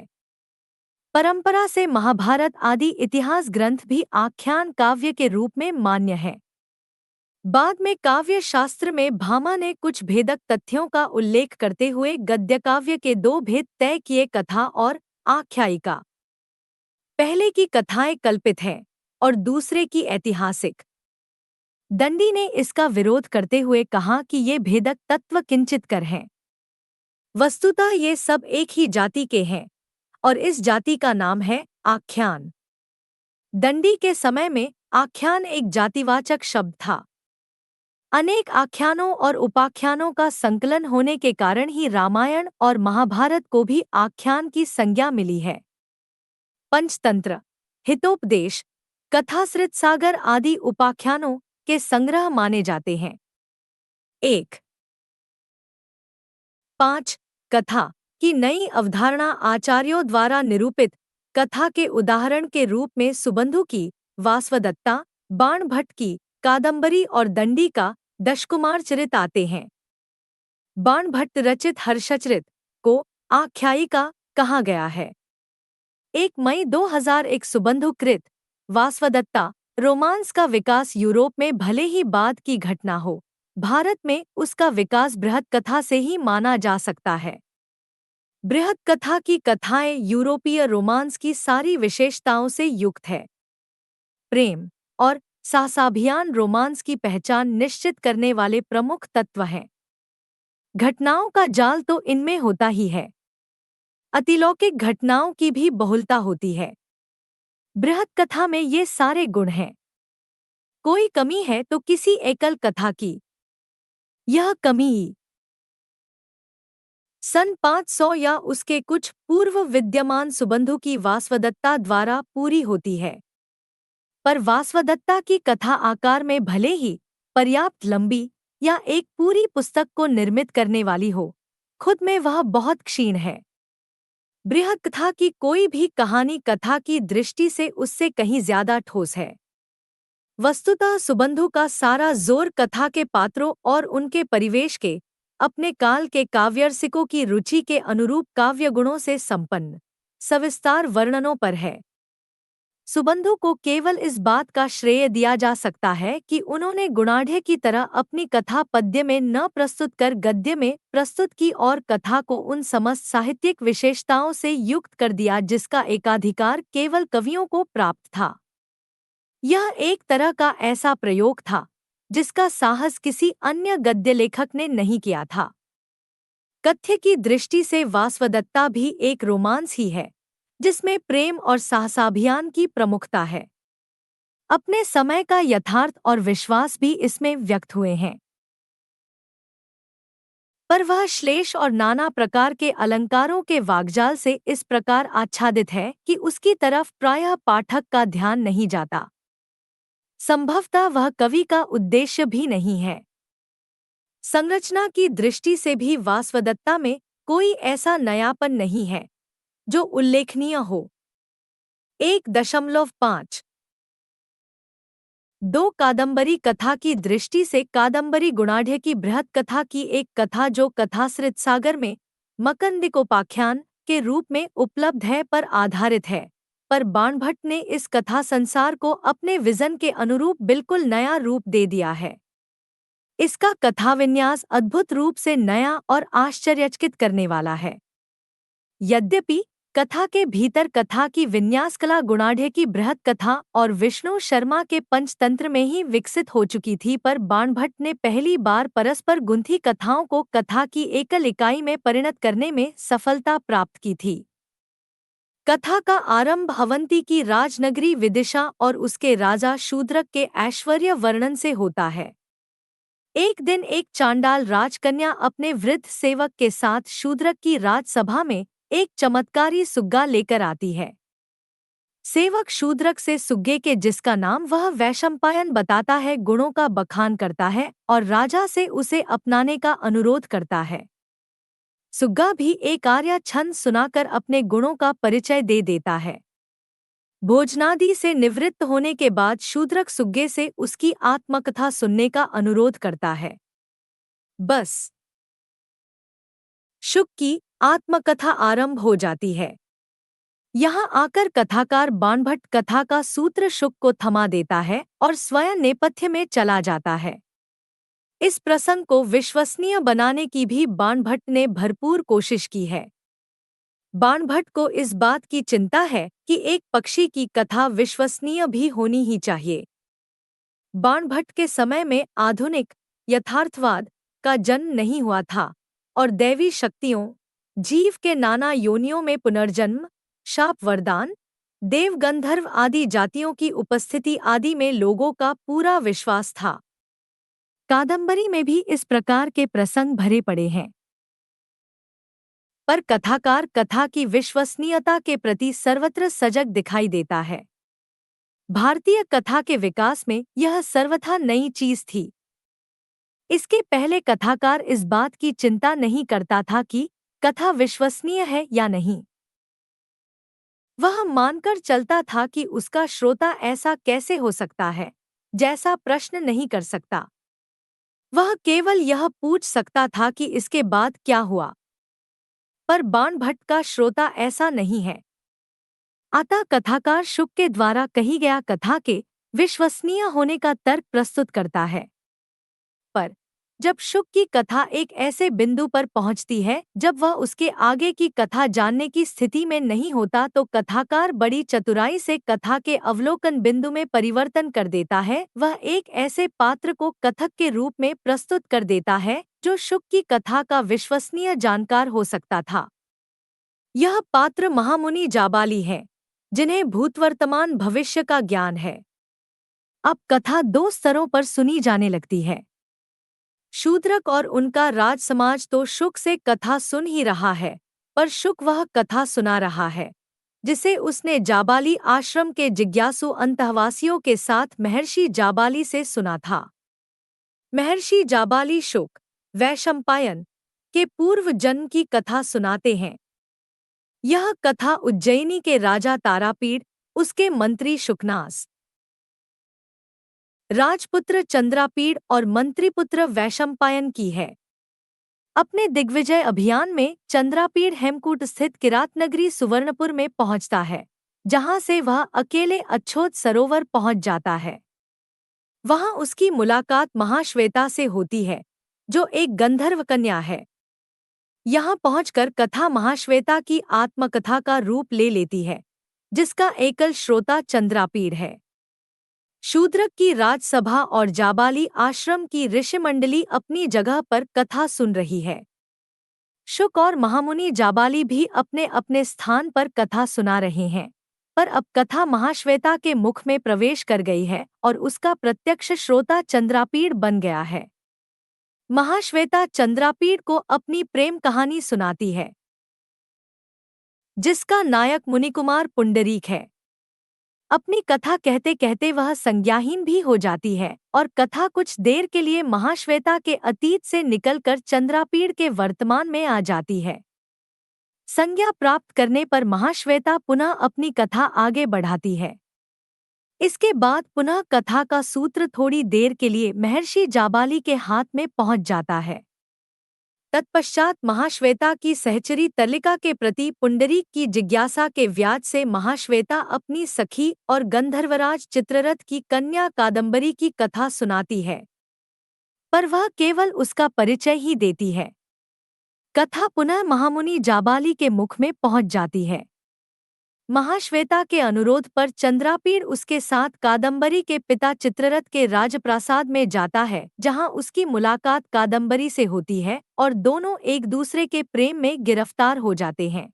परंपरा से महाभारत आदि इतिहास ग्रंथ भी आख्यान काव्य के रूप में मान्य हैं। बाद में काव्य शास्त्र में भामा ने कुछ भेदक तथ्यों का उल्लेख करते हुए गद्यकाव्य के दो भेद तय किए, कथा और आख्यायिका। पहले की कथाएं कल्पित हैं और दूसरे की ऐतिहासिक। दंडी ने इसका विरोध करते हुए कहा कि ये भेदक तत्व किंचितकर हैं। वस्तुतः ये सब एक ही जाति के हैं और इस जाति का नाम है आख्यान। दंडी के समय में आख्यान एक जातिवाचक शब्द था। अनेक आख्यानों और उपाख्यानों का संकलन होने के कारण ही रामायण और महाभारत को भी आख्यान की संज्ञा मिली है। पंचतंत्र, हितोपदेश, कथासृत सागर आदि उपाख्यानों के संग्रह माने जाते हैं। 5 कथा की नई अवधारणा आचार्यों द्वारा निरूपित कथा के उदाहरण के रूप में सुबंधु की वासवदत्ता, बाणभट्ट की कादंबरी और दंडी का दशकुमार चरित आते हैं। बाणभट्ट रचित हर्षचरित को आख्यायिका कहा गया है। 1 मई 2001 सुबंधु कृत वासवदत्ता रोमांस का विकास यूरोप में भले ही बाद की घटना हो, भारत में उसका विकास बृहत कथा से ही माना जा सकता है। बृहत कथा की कथाएं यूरोपीय रोमांस की सारी विशेषताओं से युक्त है। प्रेम और साहसाभियान रोमांस की पहचान निश्चित करने वाले प्रमुख तत्व हैं। घटनाओं का जाल तो इनमें होता ही है। अतिलौकिक घटनाओं की भी बहुलता होती है। बृहत कथा में ये सारे गुण हैं। कोई कमी है तो किसी एकल कथा की यह कमी सन 500 या उसके कुछ पूर्व विद्यमान सुबंधु की वासवदत्ता द्वारा पूरी होती है। पर वासवदत्ता की कथा आकार में भले ही पर्याप्त लंबी या एक पूरी पुस्तक को निर्मित करने वाली हो, खुद में वह बहुत क्षीण है। बृहत कथा की कोई भी कहानी कथा की दृष्टि से उससे कहीं ज्यादा ठोस है। वस्तुतः सुबंधु का सारा जोर कथा के पात्रों और उनके परिवेश के, अपने काल के काव्यरसिकों की रुचि के अनुरूप काव्य गुणों से संपन्न सविस्तार वर्णनों पर है। सुबंधु को केवल इस बात का श्रेय दिया जा सकता है कि उन्होंने गुणाढ़े की तरह अपनी कथा पद्य में न प्रस्तुत कर गद्य में प्रस्तुत की और कथा को उन समस्त साहित्यिक विशेषताओं से युक्त कर दिया जिसका एकाधिकार केवल कवियों को प्राप्त था। यह एक तरह का ऐसा प्रयोग था जिसका साहस किसी अन्य गद्य लेखक ने नहीं किया था। कथ्य की दृष्टि से वासवदत्ता भी एक रोमांस ही है जिसमें प्रेम और साहसाभियान की प्रमुखता है। अपने समय का यथार्थ और विश्वास भी इसमें व्यक्त हुए हैं। पर वह श्लेष और नाना प्रकार के अलंकारों के वाग्जाल से इस प्रकार आच्छादित है कि उसकी तरफ प्रायः पाठक का ध्यान नहीं जाता। संभवतः वह कवि का उद्देश्य भी नहीं है। संरचना की दृष्टि से भी वासवदत्ता में कोई ऐसा नयापन नहीं है जो उल्लेखनीय हो। 1.5 2 कादंबरी कथा की दृष्टि से कादंबरी गुणाढ़े की बृहत कथा की एक कथा जो कथासृत सागर में मकंदिकोपाख्यान के रूप में उपलब्ध है पर आधारित है, पर बाणभट्ट ने इस कथा संसार को अपने विजन के अनुरूप बिल्कुल नया रूप दे दिया है। इसका कथाविन्यास अद्भुत रूप से नया और आश्चर्यचकित करने वाला है। यद्यपि कथा के भीतर कथा की विन्यास कला गुणाढ़े की बृहत कथा और विष्णु शर्मा के पंचतंत्र में ही विकसित हो चुकी थी, पर बाणभट्ट ने पहली बार परस्पर गुंथी कथाओं को कथा की एकल इकाई में परिणत करने में सफलता प्राप्त की थी। कथा का आरंभ अवंती की राजनगरी विदिशा और उसके राजा शूद्रक के ऐश्वर्य वर्णन से होता है। एक दिन एक चांडाल राजकन्या अपने वृद्ध सेवक के साथ शूद्रक की राजसभा में एक चमत्कारी सुग्गा लेकर आती है। सेवक शूद्रक से सुग्गे के, जिसका नाम वह वैशंपायन बताता है, गुणों का बखान करता है और राजा से उसे अपनाने का अनुरोध करता है। सुग्गा भी एक आर्या छंद सुनाकर अपने गुणों का परिचय दे देता है। भोजनादि से निवृत्त होने के बाद शूद्रक सुग्गे से उसकी आत्मकथा सुनने का अनुरोध करता है। बस शुक की आत्मकथा आरंभ हो जाती है। यहाँ आकर कथाकार बाणभट्ट कथा का सूत्र शुक को थमा देता है और स्वयं नेपथ्य में चला जाता है। इस प्रसंग को विश्वसनीय बनाने की भी बाणभट्ट ने भरपूर कोशिश की है। बाणभट्ट को इस बात की चिंता है कि एक पक्षी की कथा विश्वसनीय भी होनी ही चाहिए। बाणभट्ट के समय में आधुनिक यथार्थवाद का जन्म नहीं हुआ था और दैवी शक्तियों, जीव के नाना योनियों में पुनर्जन्म, शाप वरदान, देव गंधर्व आदि जातियों की उपस्थिति आदि में लोगों का पूरा विश्वास था। कादंबरी में भी इस प्रकार के प्रसंग भरे पड़े हैं, पर कथाकार कथा की विश्वसनीयता के प्रति सर्वत्र सजग दिखाई देता है। भारतीय कथा के विकास में यह सर्वथा नई चीज थी। इसके पहले कथाकार इस बात की चिंता नहीं करता था कि कथा विश्वसनीय है या नहीं। वह मानकर चलता था कि उसका श्रोता ऐसा कैसे हो सकता है, जैसा प्रश्न नहीं कर सकता। वह केवल यह पूछ सकता था कि इसके बाद क्या हुआ। पर बाणभट्ट का श्रोता ऐसा नहीं है। अतः कथाकार शुक के द्वारा कही गया कथा के विश्वसनीय होने का तर्क प्रस्तुत करता है। पर जब शुक की कथा एक ऐसे बिंदु पर पहुंचती है जब वह उसके आगे की कथा जानने की स्थिति में नहीं होता, तो कथाकार बड़ी चतुराई से कथा के अवलोकन बिंदु में परिवर्तन कर देता है। वह एक ऐसे पात्र को कथक के रूप में प्रस्तुत कर देता है जो शुक की कथा का विश्वसनीय जानकार हो सकता था। यह पात्र महामुनि जाबाली है, जिन्हें भूतवर्तमान भविष्य का ज्ञान है। अब कथा दो स्तरों पर सुनी जाने लगती है। शूद्रक और उनका राज समाज तो शुक से कथा सुन ही रहा है, पर शुक वह कथा सुना रहा है जिसे उसने जाबाली आश्रम के जिज्ञासु अंतःवासियों के साथ महर्षि जाबाली से सुना था। महर्षि जाबाली शुक, वैशंपायन के पूर्व जन्म की कथा सुनाते हैं। यह कथा उज्जैनी के राजा तारापीड़, उसके मंत्री शुकनास, राजपुत्र चंद्रापीड़ और मंत्रीपुत्र वैशंपायन की है। अपने दिग्विजय अभियान में चंद्रापीड़ हेमकूट स्थित किरातनगरी सुवर्णपुर में पहुंचता है, जहां से वह अकेले अच्छोत सरोवर पहुंच जाता है। वहां उसकी मुलाकात महाश्वेता से होती है, जो एक गंधर्व कन्या है। यहाँ पहुंचकर कथा महाश्वेता की आत्मकथा का रूप ले लेती है, जिसका एकल श्रोता चंद्रापीड़ है। शूद्रक की राजसभा और जाबाली आश्रम की ऋषिमंडली अपनी जगह पर कथा सुन रही है। शुक और महामुनि जाबाली भी अपने अपने स्थान पर कथा सुना रहे हैं, पर अब कथा महाश्वेता के मुख में प्रवेश कर गई है और उसका प्रत्यक्ष श्रोता चंद्रापीड़ बन गया है। महाश्वेता चंद्रापीड़ को अपनी प्रेम कहानी सुनाती है, जिसका नायक मुनिकुमार पुंडरीक है। अपनी कथा कहते कहते वह संज्ञाहीन भी हो जाती है और कथा कुछ देर के लिए महाश्वेता के अतीत से निकलकर चंद्रापीड़ के वर्तमान में आ जाती है। संज्ञा प्राप्त करने पर महाश्वेता पुनः अपनी कथा आगे बढ़ाती है। इसके बाद पुनः कथा का सूत्र थोड़ी देर के लिए महर्षि जाबाली के हाथ में पहुंच जाता है। तत्पश्चात महाश्वेता की सहचरी तलिका के प्रति पुंडरीक की जिज्ञासा के व्याज से महाश्वेता अपनी सखी और गंधर्वराज चित्ररथ की कन्या कादंबरी की कथा सुनाती है, पर वह केवल उसका परिचय ही देती है। कथा पुनः महामुनि जाबाली के मुख में पहुंच जाती है। महाश्वेता के अनुरोध पर चंद्रापीड़ उसके साथ कादंबरी के पिता चित्ररथ के राजप्रासाद में जाता है, जहां उसकी मुलाकात कादंबरी से होती है और दोनों एक दूसरे के प्रेम में गिरफ्तार हो जाते हैं।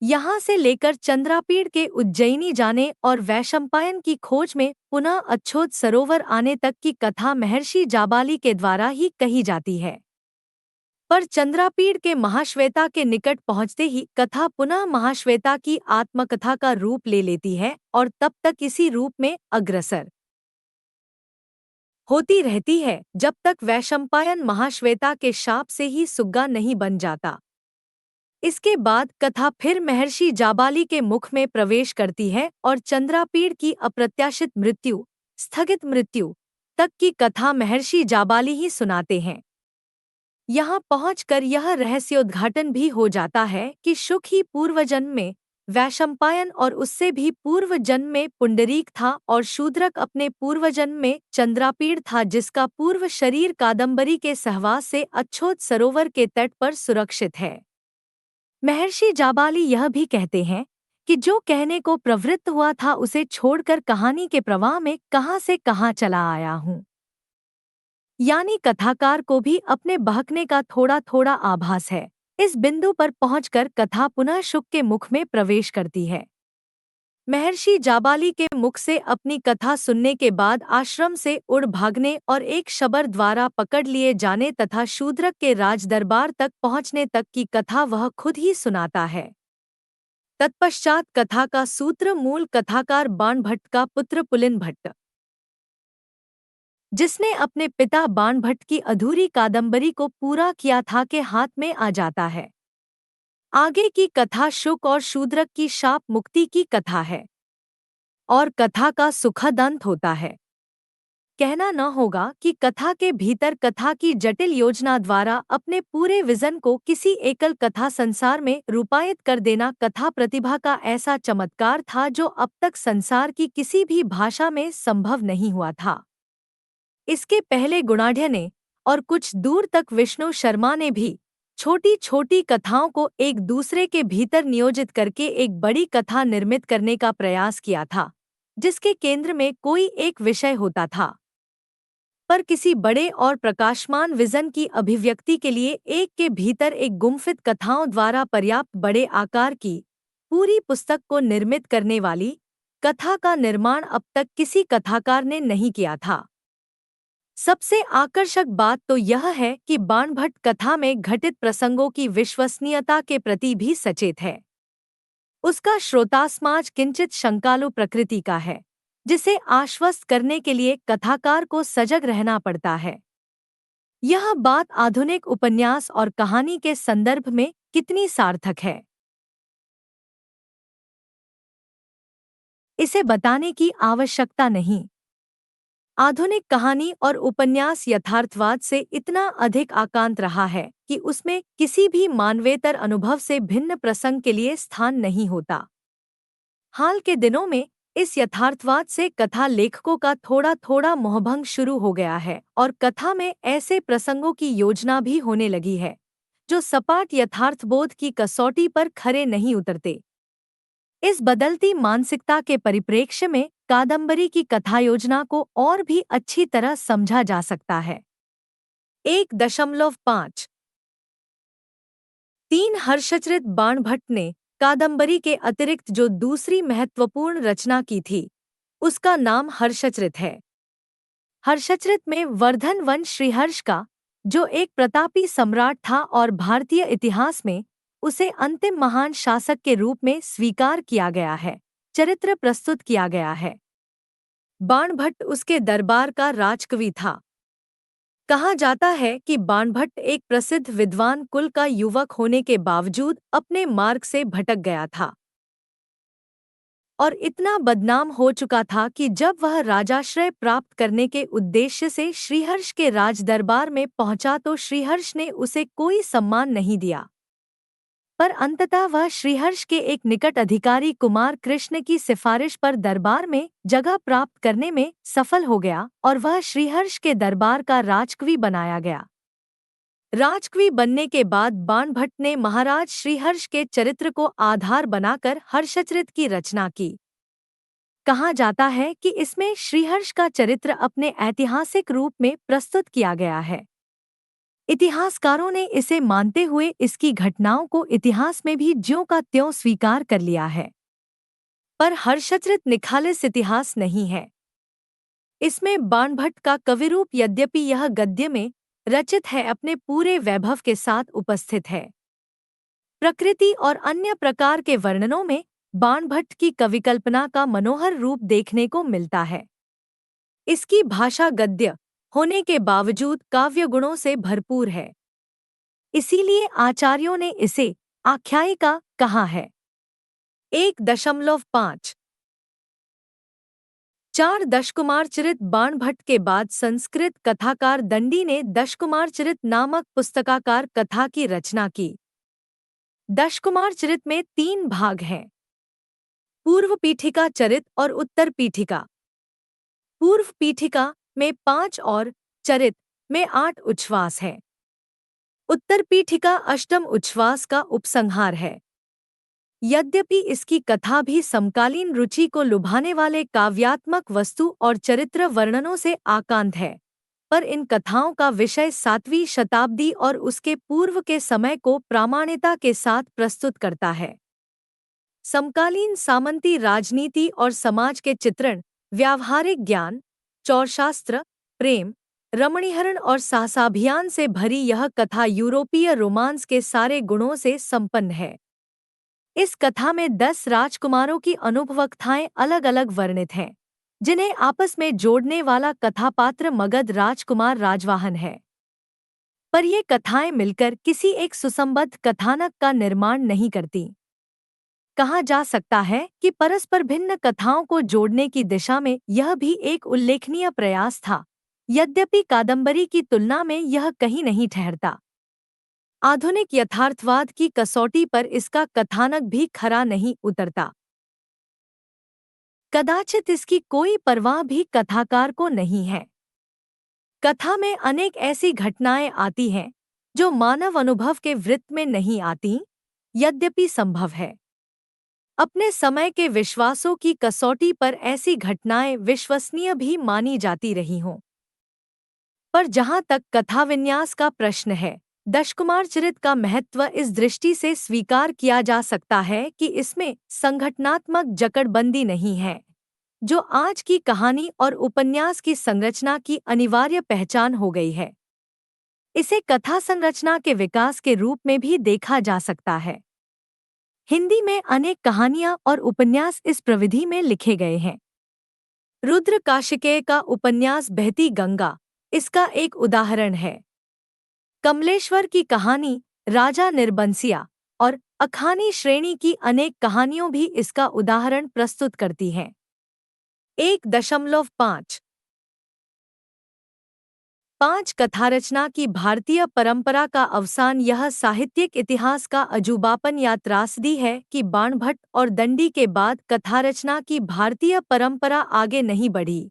यहां से लेकर चंद्रापीड़ के उज्जैनी जाने और वैशंपायन की खोज में पुनः अच्छोत सरोवर आने तक की कथा महर्षि जाबाली के द्वारा ही कही जाती है। पर चंद्रापीड़ के महाश्वेता के निकट पहुंचते ही कथा पुनः महाश्वेता की आत्मकथा का रूप ले लेती है और तब तक इसी रूप में अग्रसर होती रहती है जब तक वैशंपायन महाश्वेता के शाप से ही सुग्गा नहीं बन जाता। इसके बाद कथा फिर महर्षि जाबाली के मुख में प्रवेश करती है और चंद्रापीड़ की अप्रत्याशित मृत्यु, स्थगित मृत्यु तक की कथा महर्षि जाबाली ही सुनाते हैं। यहाँ पहुंचकर यह रहस्योद्घाटन भी हो जाता है कि शुक ही पूर्वजन्म में वैशंपायन और उससे भी पूर्व जन्म में पुंडरीक था और शूद्रक अपने पूर्वजन्म में चंद्रापीड़ था जिसका पूर्व शरीर कादम्बरी के सहवास से अच्छोत सरोवर के तट पर सुरक्षित है। महर्षि जाबाली यह भी कहते हैं कि जो कहने को प्रवृत्त हुआ था उसे छोड़कर कहानी के प्रवाह में कहाँ से कहाँ चला आया हूँ। यानी कथाकार को भी अपने बहकने का थोड़ा थोड़ा आभास है। इस बिंदु पर पहुंचकर कथा पुनः शुक के मुख में प्रवेश करती है। महर्षि जाबाली के मुख से अपनी कथा सुनने के बाद आश्रम से उड़ भागने और एक शबर द्वारा पकड़ लिए जाने तथा शूद्रक के राजदरबार तक पहुंचने तक की कथा वह खुद ही सुनाता है। तत्पश्चात कथा का सूत्र मूल कथाकार बाणभट्ट का पुत्र पुलिन भट्ट, जिसने अपने पिता बाणभट्ट की अधूरी कादंबरी को पूरा किया था, के हाथ में आ जाता है। आगे की कथा शुक और शूद्रक की शाप मुक्ति की कथा है और कथा का सुखद अंत होता है। कहना न होगा कि कथा के भीतर कथा की जटिल योजना द्वारा अपने पूरे विजन को किसी एकल कथा संसार में रूपायित कर देना कथा प्रतिभा का ऐसा चमत्कार था जो अब तक संसार की किसी भी भाषा में संभव नहीं हुआ था। इसके पहले गुणाढ़ ने और कुछ दूर तक विष्णु शर्मा ने भी छोटी छोटी कथाओं को एक दूसरे के भीतर नियोजित करके एक बड़ी कथा निर्मित करने का प्रयास किया था, जिसके केंद्र में कोई एक विषय होता था। पर किसी बड़े और प्रकाशमान विजन की अभिव्यक्ति के लिए एक के भीतर एक गुम्फित कथाओं द्वारा पर्याप्त बड़े आकार की पूरी पुस्तक को निर्मित करने वाली कथा का निर्माण अब तक किसी कथाकार ने नहीं किया था। सबसे आकर्षक बात तो यह है कि बाणभट्ट कथा में घटित प्रसंगों की विश्वसनीयता के प्रति भी सचेत है। उसका श्रोतासमाज किंचित शंकालु प्रकृति का है, जिसे आश्वस्त करने के लिए कथाकार को सजग रहना पड़ता है। यह बात आधुनिक उपन्यास और कहानी के संदर्भ में कितनी सार्थक है, इसे बताने की आवश्यकता नहीं। आधुनिक कहानी और उपन्यास यथार्थवाद से इतना अधिक आकांत रहा है कि उसमें किसी भी मानवेतर अनुभव से भिन्न प्रसंग के लिए स्थान नहीं होता। हाल के दिनों में इस यथार्थवाद से कथा लेखकों का थोड़ा थोड़ा मोहभंग शुरू हो गया है और कथा में ऐसे प्रसंगों की योजना भी होने लगी है जो सपाट यथार्थबोध की कसौटी पर खरे नहीं उतरते। इस बदलती मानसिकता के परिप्रेक्ष्य में कादंबरी की कथा योजना को और भी अच्छी तरह समझा जा सकता है। 1.5 3 हर्षचरित बाणभट्ट ने कादंबरी के अतिरिक्त जो दूसरी महत्वपूर्ण रचना की थी, उसका नाम हर्षचरित है। हर्षचरित में वर्धन वंश श्रीहर्ष का, जो एक प्रतापी सम्राट था और भारतीय इतिहास में उसे अंतिम महान शासक के रूप में स्वीकार किया गया है, चरित्र प्रस्तुत किया गया है। बाणभट्ट उसके दरबार का राजकवि था। कहा जाता है कि बाणभट्ट एक प्रसिद्ध विद्वान कुल का युवक होने के बावजूद अपने मार्ग से भटक गया था और इतना बदनाम हो चुका था कि जब वह राजाश्रय प्राप्त करने के उद्देश्य से श्रीहर्ष के राजदरबार में पहुंचा तो श्रीहर्ष ने उसे कोई सम्मान नहीं दिया। पर अंततः वह श्रीहर्ष के एक निकट अधिकारी कुमार कृष्ण की सिफारिश पर दरबार में जगह प्राप्त करने में सफल हो गया और वह श्रीहर्ष के दरबार का राजकवि बनाया गया। राजकवि बनने के बाद बाणभट्ट ने महाराज श्रीहर्ष के चरित्र को आधार बनाकर हर्षचरित की रचना की। कहा जाता है कि इसमें श्रीहर्ष का चरित्र अपने ऐतिहासिक रूप में प्रस्तुत किया गया है। इतिहासकारों ने इसे मानते हुए इसकी घटनाओं को इतिहास में भी ज्यों का त्यों स्वीकार कर लिया है। पर हर्षचरित निखालिस इतिहास नहीं है। इसमें बाणभट्ट का कविरूप यद्यपि यह गद्य में रचित है अपने पूरे वैभव के साथ उपस्थित है। प्रकृति और अन्य प्रकार के वर्णनों में बाणभट्ट की कविकल्पना का मनोहर रूप देखने को मिलता है। इसकी भाषा गद्य होने के बावजूद काव्य गुणों से भरपूर है। इसीलिए आचार्यों ने इसे आख्यायिका कहा है। 1.5 4 दशकुमारचरित बाणभट्ट के बाद संस्कृत कथाकार दंडी ने दशकुमारचरित नामक पुस्तकाकार कथा की रचना की। दशकुमारचरित में 3 भाग हैं: पूर्व पीठिका चरित और उत्तर पीठिका। पूर्व पीठिका में 5 और चरित में 8 उच्छ्वास है। उत्तर पीठिका अष्टम उच्छ्वास का उपसंहार है। यद्यपि इसकी कथा भी समकालीन रुचि को लुभाने वाले काव्यात्मक वस्तु और चरित्र वर्णनों से आकांत है, पर इन कथाओं का विषय 7वीं शताब्दी और उसके पूर्व के समय को प्रामाणिकता के साथ प्रस्तुत करता है। समकालीन सामंती राजनीति और समाज के चित्रण, व्यावहारिक ज्ञान, चौरशास्त्र, प्रेम, रमणीहरण और साहसाभियान से भरी यह कथा यूरोपीय रोमांस के सारे गुणों से संपन्न है। इस कथा में 10 राजकुमारों की अनुभवकथाएं अलग अलग वर्णित हैं, जिन्हें आपस में जोड़ने वाला कथापात्र मगध राजकुमार राजवाहन है। पर ये कथाएं मिलकर किसी एक सुसंबद्ध कथानक का निर्माण नहीं करती। कहा जा सकता है कि परस्पर भिन्न कथाओं को जोड़ने की दिशा में यह भी एक उल्लेखनीय प्रयास था, यद्यपि कादंबरी की तुलना में यह कहीं नहीं ठहरता। आधुनिक यथार्थवाद की कसौटी पर इसका कथानक भी खरा नहीं उतरता। कदाचित इसकी कोई परवाह भी कथाकार को नहीं है। कथा में अनेक ऐसी घटनाएं आती हैं जो मानव अनुभव के वृत्त में नहीं आती, यद्यपि संभव है। अपने समय के विश्वासों की कसौटी पर ऐसी घटनाएं विश्वसनीय भी मानी जाती रही हों। पर जहां तक कथाविन्यास का प्रश्न है, दशकुमारचरित का महत्व इस दृष्टि से स्वीकार किया जा सकता है कि इसमें संगठनात्मक जकड़बंदी नहीं है, जो आज की कहानी और उपन्यास की संरचना की अनिवार्य पहचान हो गई है। इसे कथा संरचना के विकास के रूप में भी देखा जा सकता है। हिंदी में अनेक कहानियां और उपन्यास इस प्रविधि में लिखे गए हैं। रुद्र काशिकेय का उपन्यास बहती गंगा इसका एक उदाहरण है। कमलेश्वर की कहानी राजा निर्बंसिया और अखानी श्रेणी की अनेक कहानियों भी इसका उदाहरण प्रस्तुत करती हैं। 1.5 5 कथारचना की भारतीय परंपरा का अवसान यह साहित्यिक इतिहास का अजूबापन या त्रासदी है कि बाणभट्ट और दंडी के बाद कथारचना की भारतीय परंपरा आगे नहीं बढ़ी।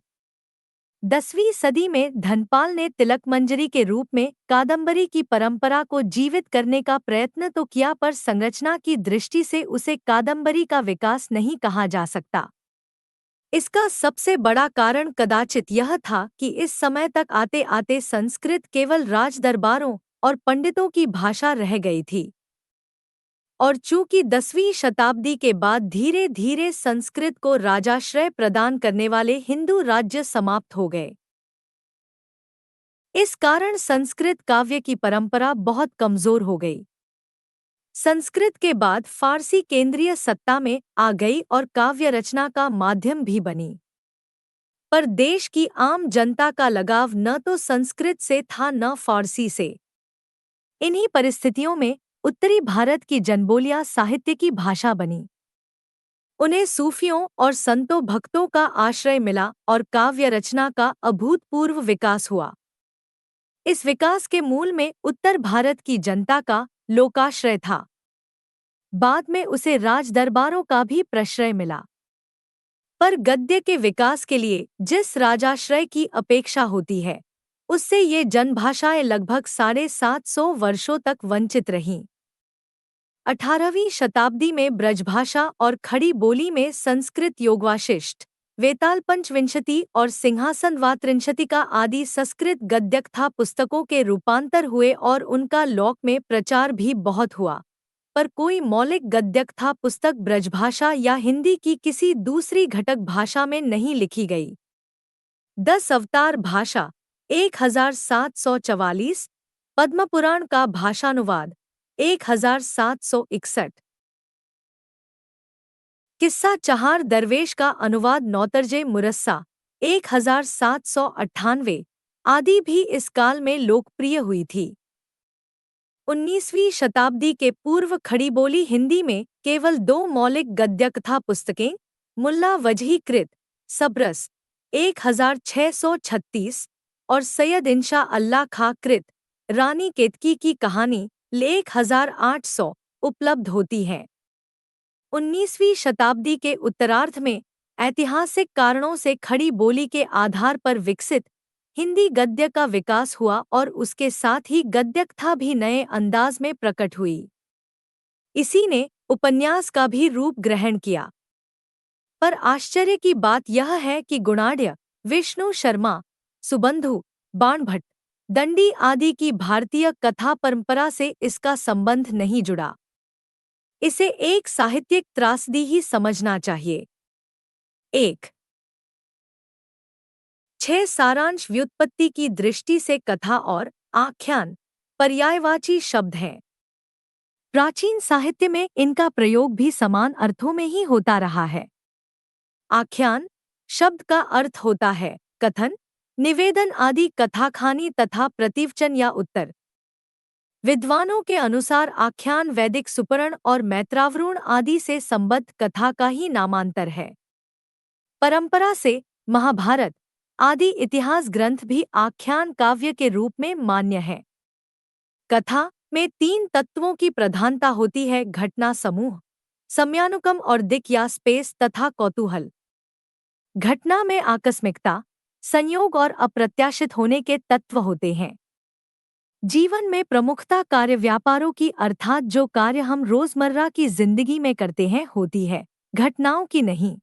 10वीं सदी में धनपाल ने तिलकमंजरी के रूप में कादंबरी की परंपरा को जीवित करने का प्रयत्न तो किया, पर संरचना की दृष्टि से उसे कादंबरी का विकास नहीं कहा जा सकता। इसका सबसे बड़ा कारण कदाचित यह था कि इस समय तक आते आते संस्कृत केवल राजदरबारों और पंडितों की भाषा रह गई थी, और चूंकि 10वीं शताब्दी के बाद धीरे धीरे संस्कृत को राजाश्रय प्रदान करने वाले हिंदू राज्य समाप्त हो गए। इस कारण संस्कृत काव्य की परंपरा बहुत कमजोर हो गई। संस्कृत के बाद फारसी केंद्रीय सत्ता में आ गई और काव्य रचना का माध्यम भी बनी। पर देश की आम जनता का लगाव न तो संस्कृत से था न फारसी से। इन्हीं परिस्थितियों में उत्तरी भारत की जनबोलियां साहित्य की भाषा बनी। उन्हें सूफियों और संतों भक्तों का आश्रय मिला और काव्य रचना का अभूतपूर्व विकास हुआ। इस विकास के मूल में उत्तर भारत की जनता का लोकाश्रय था। बाद में उसे राजदरबारों का भी प्रश्रय मिला। पर गद्य के विकास के लिए जिस राजाश्रय की अपेक्षा होती है, उससे ये जनभाषाएं लगभग 750 वर्षों तक वंचित रहीं। 18वीं शताब्दी में ब्रजभाषा और खड़ी बोली में संस्कृत योगवाशिष्ठ, वेताल पंचविंशति और सिंहासन वात्रिंशतिका आदि संस्कृत गद्यकथा पुस्तकों के रूपांतर हुए और उनका लोक में प्रचार भी बहुत हुआ, पर कोई मौलिक गद्यकथा पुस्तक ब्रजभाषा या हिंदी की किसी दूसरी घटक भाषा में नहीं लिखी गई। 10 अवतार भाषा 1744, पद्मपुराण का भाषानुवाद 1761, किस्सा चहार दरवेश का अनुवाद नौतरजे मुरस्सा 1798 आदि भी इस काल में लोकप्रिय हुई थी। 19वीं शताब्दी के पूर्व खड़ी बोली हिंदी में केवल 2 मौलिक गद्यकथा पुस्तकें, मुल्ला वजही कृत सबरस 1636 और सैयद इंशा अल्लाह खां कृत रानी केतकी की कहानी 1800 उपलब्ध होती हैं। 19वीं शताब्दी के उत्तरार्ध में ऐतिहासिक कारणों से खड़ी बोली के आधार पर विकसित हिंदी गद्य का विकास हुआ और उसके साथ ही गद्यकथा भी नए अंदाज में प्रकट हुई। इसी ने उपन्यास का भी रूप ग्रहण किया। पर आश्चर्य की बात यह है कि गुणाढ्य, विष्णु शर्मा, सुबंधु, बाणभट्ट, दंडी आदि की भारतीय कथा परंपरा से इसका संबंध नहीं जुड़ा। इसे एक साहित्यिक त्रासदी ही समझना चाहिए। 1. 6 सारांश व्युत्पत्ति की दृष्टि से कथा और आख्यान पर्यायवाची शब्द हैं। प्राचीन साहित्य में इनका प्रयोग भी समान अर्थों में ही होता रहा है। आख्यान शब्द का अर्थ होता है कथन, निवेदन आदि कथाखानी तथा प्रतिवचन या उत्तर। विद्वानों के अनुसार आख्यान वैदिक सुपर्ण और मैत्रावरुण आदि से संबद्ध कथा का ही नामांतर है। परंपरा से महाभारत आदि इतिहास ग्रंथ भी आख्यान काव्य के रूप में मान्य है। कथा में 3 तत्वों की प्रधानता होती है: घटना समूह, समयानुक्रम और दिक् या स्पेस तथा कौतूहल। घटना में आकस्मिकता, संयोग और अप्रत्याशित होने के तत्व होते हैं। जीवन में प्रमुखता कार्य व्यापारों की अर्थात जो कार्य हम रोजमर्रा की जिंदगी में करते हैं होती है, घटनाओं की नहीं।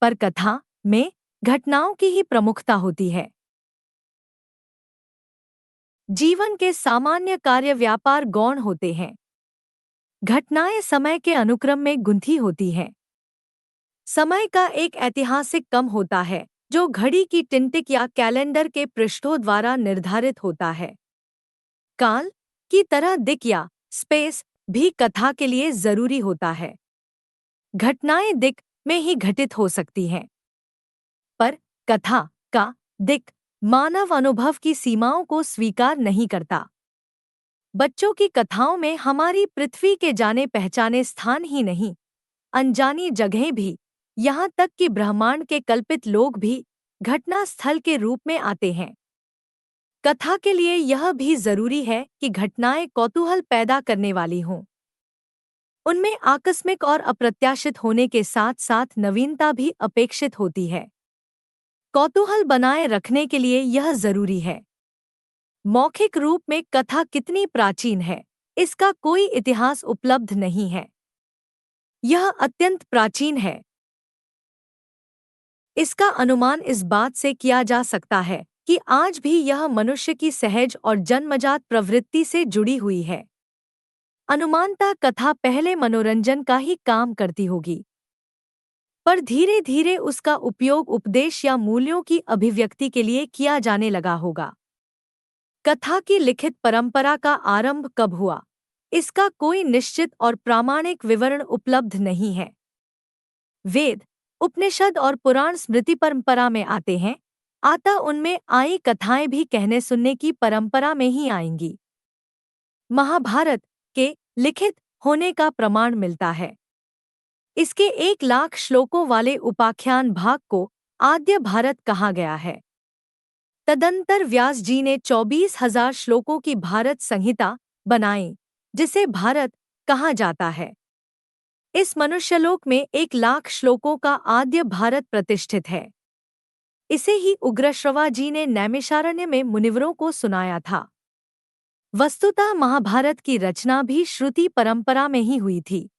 पर कथा में घटनाओं की ही प्रमुखता होती है। जीवन के सामान्य कार्य व्यापार गौण होते हैं। घटनाएं समय के अनुक्रम में गुंथी होती हैं। समय का एक ऐतिहासिक क्रम होता है जो घड़ी की टिंटिक या कैलेंडर के पृष्ठों द्वारा निर्धारित होता है। काल की तरह दिक् या स्पेस भी कथा के लिए जरूरी होता है। घटनाएं दिक् में ही घटित हो सकती हैं, पर कथा का दिक् मानव अनुभव की सीमाओं को स्वीकार नहीं करता। बच्चों की कथाओं में हमारी पृथ्वी के जाने पहचाने स्थान ही नहीं, अनजानी जगहें भी, यहाँ तक कि ब्रह्मांड के कल्पित लोग भी घटना स्थल के रूप में आते हैं। कथा के लिए यह भी जरूरी है कि घटनाएं कौतूहल पैदा करने वाली हों। उनमें आकस्मिक और अप्रत्याशित होने के साथ साथ नवीनता भी अपेक्षित होती है। कौतूहल बनाए रखने के लिए यह जरूरी है। मौखिक रूप में कथा कितनी प्राचीन है, इसका कोई इतिहास उपलब्ध नहीं है। यह अत्यंत प्राचीन है। इसका अनुमान इस बात से किया जा सकता है कि आज भी यह मनुष्य की सहज और जन्मजात प्रवृत्ति से जुड़ी हुई है। अनुमानतः कथा पहले मनोरंजन का ही काम करती होगी, पर धीरे धीरे उसका उपयोग उपदेश या मूल्यों की अभिव्यक्ति के लिए किया जाने लगा होगा। कथा की लिखित परंपरा का आरंभ कब हुआ, इसका कोई निश्चित और प्रामाणिक विवरण उपलब्ध नहीं है। वेद, उपनिषद और पुराण स्मृति परंपरा में आते हैं, अतः उनमें आई कथाएं भी कहने सुनने की परंपरा में ही आएंगी। महाभारत के लिखित होने का प्रमाण मिलता है। इसके 1,00,000 श्लोकों वाले उपाख्यान भाग को आद्य भारत कहा गया है। तदंतर व्यास जी ने 24,000 श्लोकों की भारत संहिता बनाई, जिसे भारत कहा जाता है। इस मनुष्यलोक में 1,00,000 श्लोकों का आद्य भारत प्रतिष्ठित है। इसे ही उग्रश्रवा जी ने नैमिषारण्य में मुनिवरों को सुनाया था। वस्तुतः महाभारत की रचना भी श्रुति परंपरा में ही हुई थी,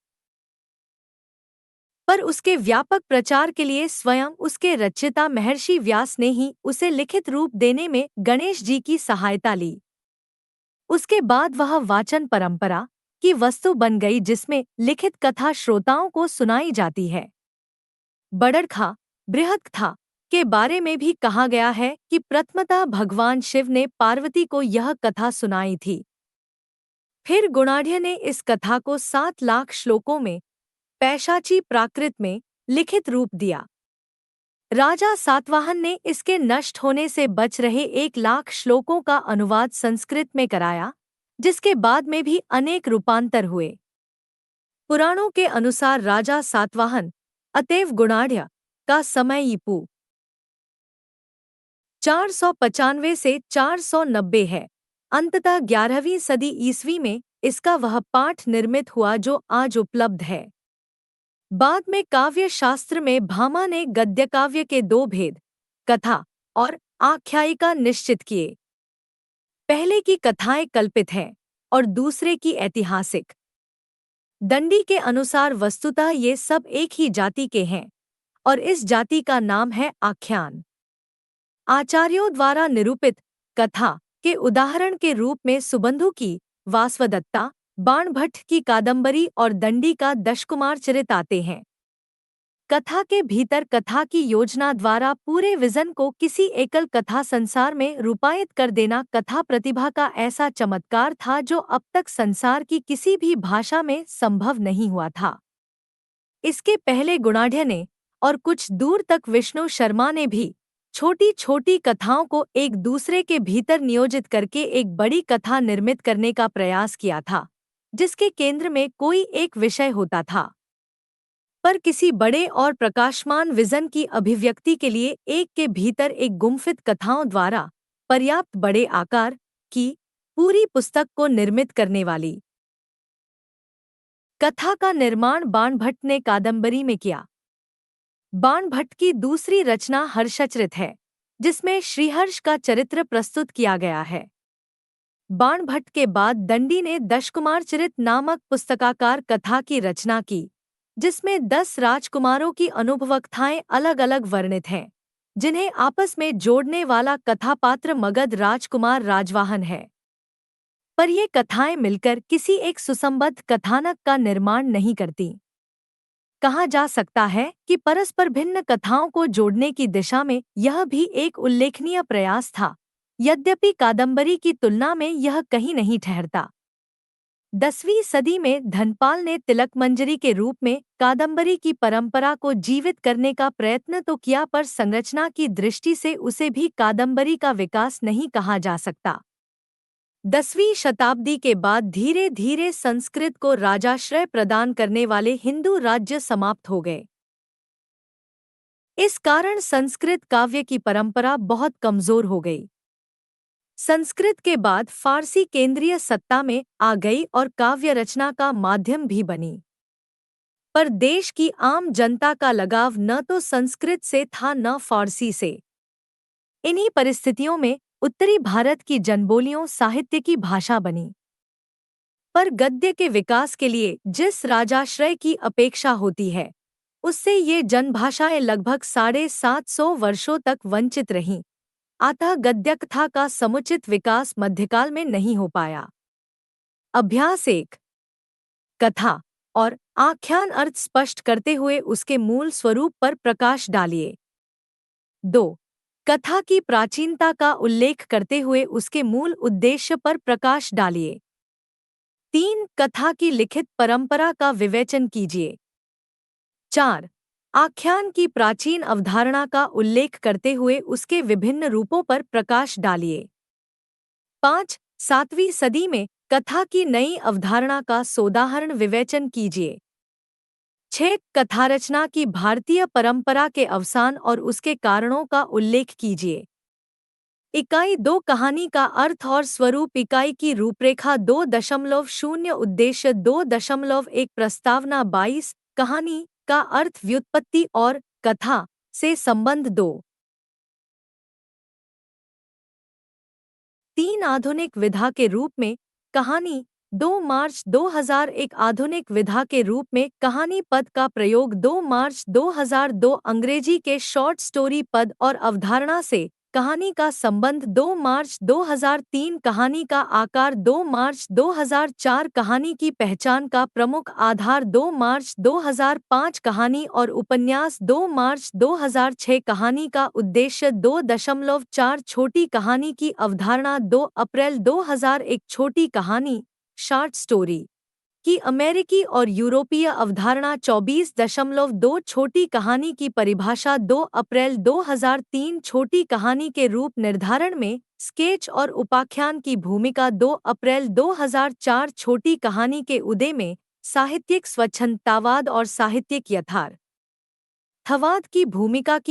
पर उसके व्यापक प्रचार के लिए स्वयं उसके रचयिता महर्षि व्यास ने ही उसे लिखित रूप देने में गणेश जी की सहायता ली। उसके बाद वह वाचन परंपरा की वस्तु बन गई, जिसमें लिखित कथा श्रोताओं को सुनाई जाती है। बड़रखा, बृहत्कथा के बारे में भी कहा गया है कि प्रथमतः भगवान शिव ने पार्वती को यह कथा सुनाई थी। फिर गुणाढ्य ने इस कथा को 7,00,000 श्लोकों में पैशाची प्राकृत में लिखित रूप दिया। राजा सातवाहन ने इसके नष्ट होने से बच रहे 1,00,000 श्लोकों का अनुवाद संस्कृत में कराया, जिसके बाद में भी अनेक रूपांतर हुए। पुराणों के अनुसार राजा सातवाहन अतएव गुणाढ्य का समय ईपू 495 से 490 है। अंततः 11वीं सदी ईस्वी में इसका वह पाठ निर्मित हुआ जो आज उपलब्ध है। बाद में काव्य शास्त्र में भामा ने गद्यकाव्य के दो भेद, कथा और आख्यायिका निश्चित किए। पहले की कथाएं कल्पित हैं और दूसरे की ऐतिहासिक। दंडी के अनुसार वस्तुतः ये सब एक ही जाति के हैं और इस जाति का नाम है आख्यान। आचार्यों द्वारा निरूपित कथा के उदाहरण के रूप में सुबंधु की वासवदत्ता, बाणभट्ट की कादंबरी और दंडी का दशकुमार चरित आते हैं। कथा के भीतर कथा की योजना द्वारा पूरे विजन को किसी एकल कथा संसार में रूपायित कर देना कथा प्रतिभा का ऐसा चमत्कार था जो अब तक संसार की किसी भी भाषा में संभव नहीं हुआ था। इसके पहले गुणाढ़ ने और कुछ दूर तक विष्णु शर्मा ने भी छोटी छोटी कथाओं को एक दूसरे के भीतर नियोजित करके एक बड़ी कथा निर्मित करने का प्रयास किया था, जिसके केंद्र में कोई एक विषय होता था। पर किसी बड़े और प्रकाशमान विजन की अभिव्यक्ति के लिए एक के भीतर एक गुम्फित कथाओं द्वारा पर्याप्त बड़े आकार की पूरी पुस्तक को निर्मित करने वाली कथा का निर्माण बाणभट्ट ने कादंबरी में किया। बाणभट्ट की दूसरी रचना हर्षचरित है, जिसमें श्रीहर्ष का चरित्र प्रस्तुत किया गया है। बाणभट्ट के बाद दंडी ने दशकुमार चरित नामक पुस्तकाकार कथा की रचना की, जिसमें 10 राजकुमारों की अनुभवकथाएं अलग अलग वर्णित हैं, जिन्हें आपस में जोड़ने वाला कथापात्र मगध राजकुमार राजवाहन है। पर ये कथाएं मिलकर किसी एक सुसंबद्ध कथानक का निर्माण नहीं करती। कहा जा सकता है कि परस्पर भिन्न कथाओं को जोड़ने की दिशा में यह भी एक उल्लेखनीय प्रयास था, यद्यपि कादंबरी की तुलना में यह कहीं नहीं ठहरता। 10वीं सदी में धनपाल ने तिलकमंजरी के रूप में कादंबरी की परंपरा को जीवित करने का प्रयत्न तो किया, पर संरचना की दृष्टि से उसे भी कादंबरी का विकास नहीं कहा जा सकता। 10वीं शताब्दी के बाद धीरे धीरे संस्कृत को राजाश्रय प्रदान करने वाले हिंदू राज्य समाप्त हो गए। इस कारण संस्कृत काव्य की परंपरा बहुत कमजोर हो गई। संस्कृत के बाद फारसी केंद्रीय सत्ता में आ गई और काव्य रचना का माध्यम भी बनी। पर देश की आम जनता का लगाव न तो संस्कृत से था न फारसी से। इन्हीं परिस्थितियों में उत्तरी भारत की जनबोलियों साहित्य की भाषा बनी। पर गद्य के विकास के लिए जिस राजाश्रय की अपेक्षा होती है, उससे ये जनभाषाएं लगभग 750 वर्षों तक वंचित रहीं। अतः गद्यकथा का समुचित विकास मध्यकाल में नहीं हो पाया। अभ्यास 1। कथा और आख्यान अर्थ स्पष्ट करते हुए उसके मूल स्वरूप पर प्रकाश डालिए। 2। कथा की प्राचीनता का उल्लेख करते हुए उसके मूल उद्देश्य पर प्रकाश डालिए। 3। कथा की लिखित परंपरा का विवेचन कीजिए। 4। आख्यान की प्राचीन अवधारणा का उल्लेख करते हुए उसके विभिन्न रूपों पर प्रकाश डालिए। 5। 7वीं सदी में कथा की नई अवधारणा का सोदाहरण विवेचन कीजिए। 6। कथारचना की भारतीय परंपरा के अवसान और उसके कारणों का उल्लेख कीजिए। इकाई 2 कहानी का अर्थ और स्वरूप। इकाई की रूपरेखा 2.0 उद्देश्य 2.1 प्रस्तावना 22 कहानी का अर्थ व्युत्पत्ति और कथा से संबंध 2। 3 आधुनिक विधा के रूप में कहानी 2 मार्च 2001 आधुनिक विधा के रूप में कहानी पद का प्रयोग 2 मार्च 2002 अंग्रेजी के शॉर्ट स्टोरी पद और अवधारणा से कहानी का संबंध 2 मार्च 2003 कहानी का आकार 2 मार्च 2004 कहानी की पहचान का प्रमुख आधार 2 मार्च 2005 कहानी और उपन्यास 2 मार्च 2006 कहानी का उद्देश्य 2.4 छोटी कहानी की अवधारणा 2 अप्रैल 2001 छोटी कहानी शॉर्ट स्टोरी की अमेरिकी और यूरोपीय अवधारणा 24.2 छोटी कहानी की परिभाषा 2 अप्रैल 2003 छोटी कहानी के रूप निर्धारण में स्केच और उपाख्यान की भूमिका 2 अप्रैल 2004 छोटी कहानी के उदय में साहित्यिक स्वच्छंदतावाद और साहित्यिक यथार्थ यथार्थवाद की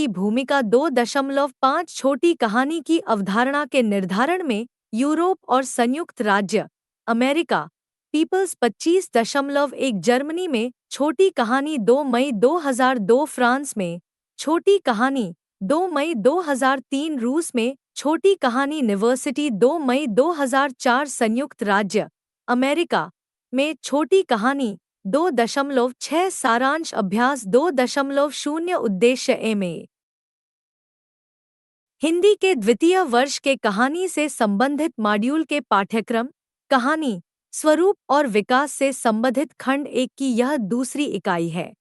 भूमिका 2.5 छोटी कहानी की अवधारणा के निर्धारण में यूरोप और संयुक्त राज्य अमेरिका पीपल्स 25.1 जर्मनी में छोटी कहानी 2 मई 2002 फ्रांस में छोटी कहानी 2 मई 2003 रूस में छोटी कहानी यूनिवर्सिटी 2 मई 2004 संयुक्त राज्य अमेरिका में छोटी कहानी 2.6 सारांश अभ्यास 2.0 उद्देश्य एमए हिंदी के द्वितीय वर्ष के कहानी से संबंधित मॉड्यूल के पाठ्यक्रम कहानी स्वरूप और विकास से संबंधित खंड 1 की यह दूसरी इकाई है।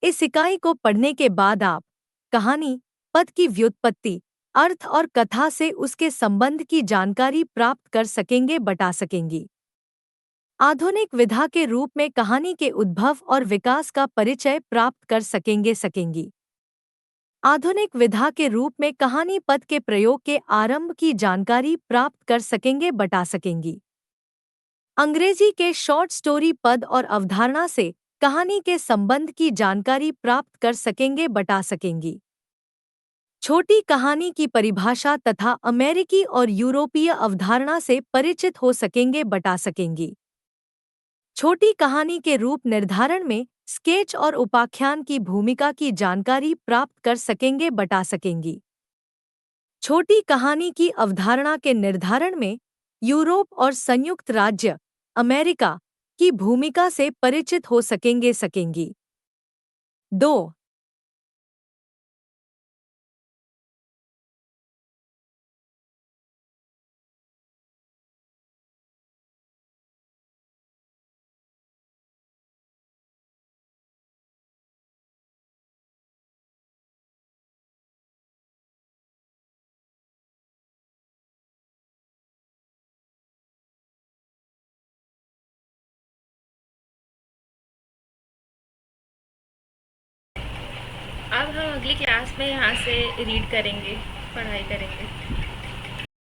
इस इकाई को पढ़ने के बाद आप कहानी पद की व्युत्पत्ति अर्थ और कथा से उसके संबंध की जानकारी प्राप्त कर सकेंगे बता सकेंगी। आधुनिक विधा के रूप में कहानी के उद्भव और विकास का परिचय प्राप्त कर सकेंगी। आधुनिक विधा के रूप में कहानी पद के प्रयोग के आरंभ की जानकारी प्राप्त कर सकेंगे बता सकेंगी। अंग्रेजी के शॉर्ट स्टोरी पद और अवधारणा से कहानी के संबंध की जानकारी प्राप्त कर सकेंगे बता सकेंगी। छोटी कहानी की परिभाषा तथा अमेरिकी और यूरोपीय अवधारणा से परिचित हो सकेंगे बता सकेंगी। छोटी कहानी के रूप निर्धारण में स्केच और उपाख्यान की भूमिका की जानकारी प्राप्त कर सकेंगे बता सकेंगी। छोटी कहानी की अवधारणा के निर्धारण में यूरोप और संयुक्त राज्य अमेरिका की भूमिका से परिचित हो सकेंगी। 2. अब हम अगली क्लास में यहाँ से रीड करेंगे, पढ़ाई करेंगे।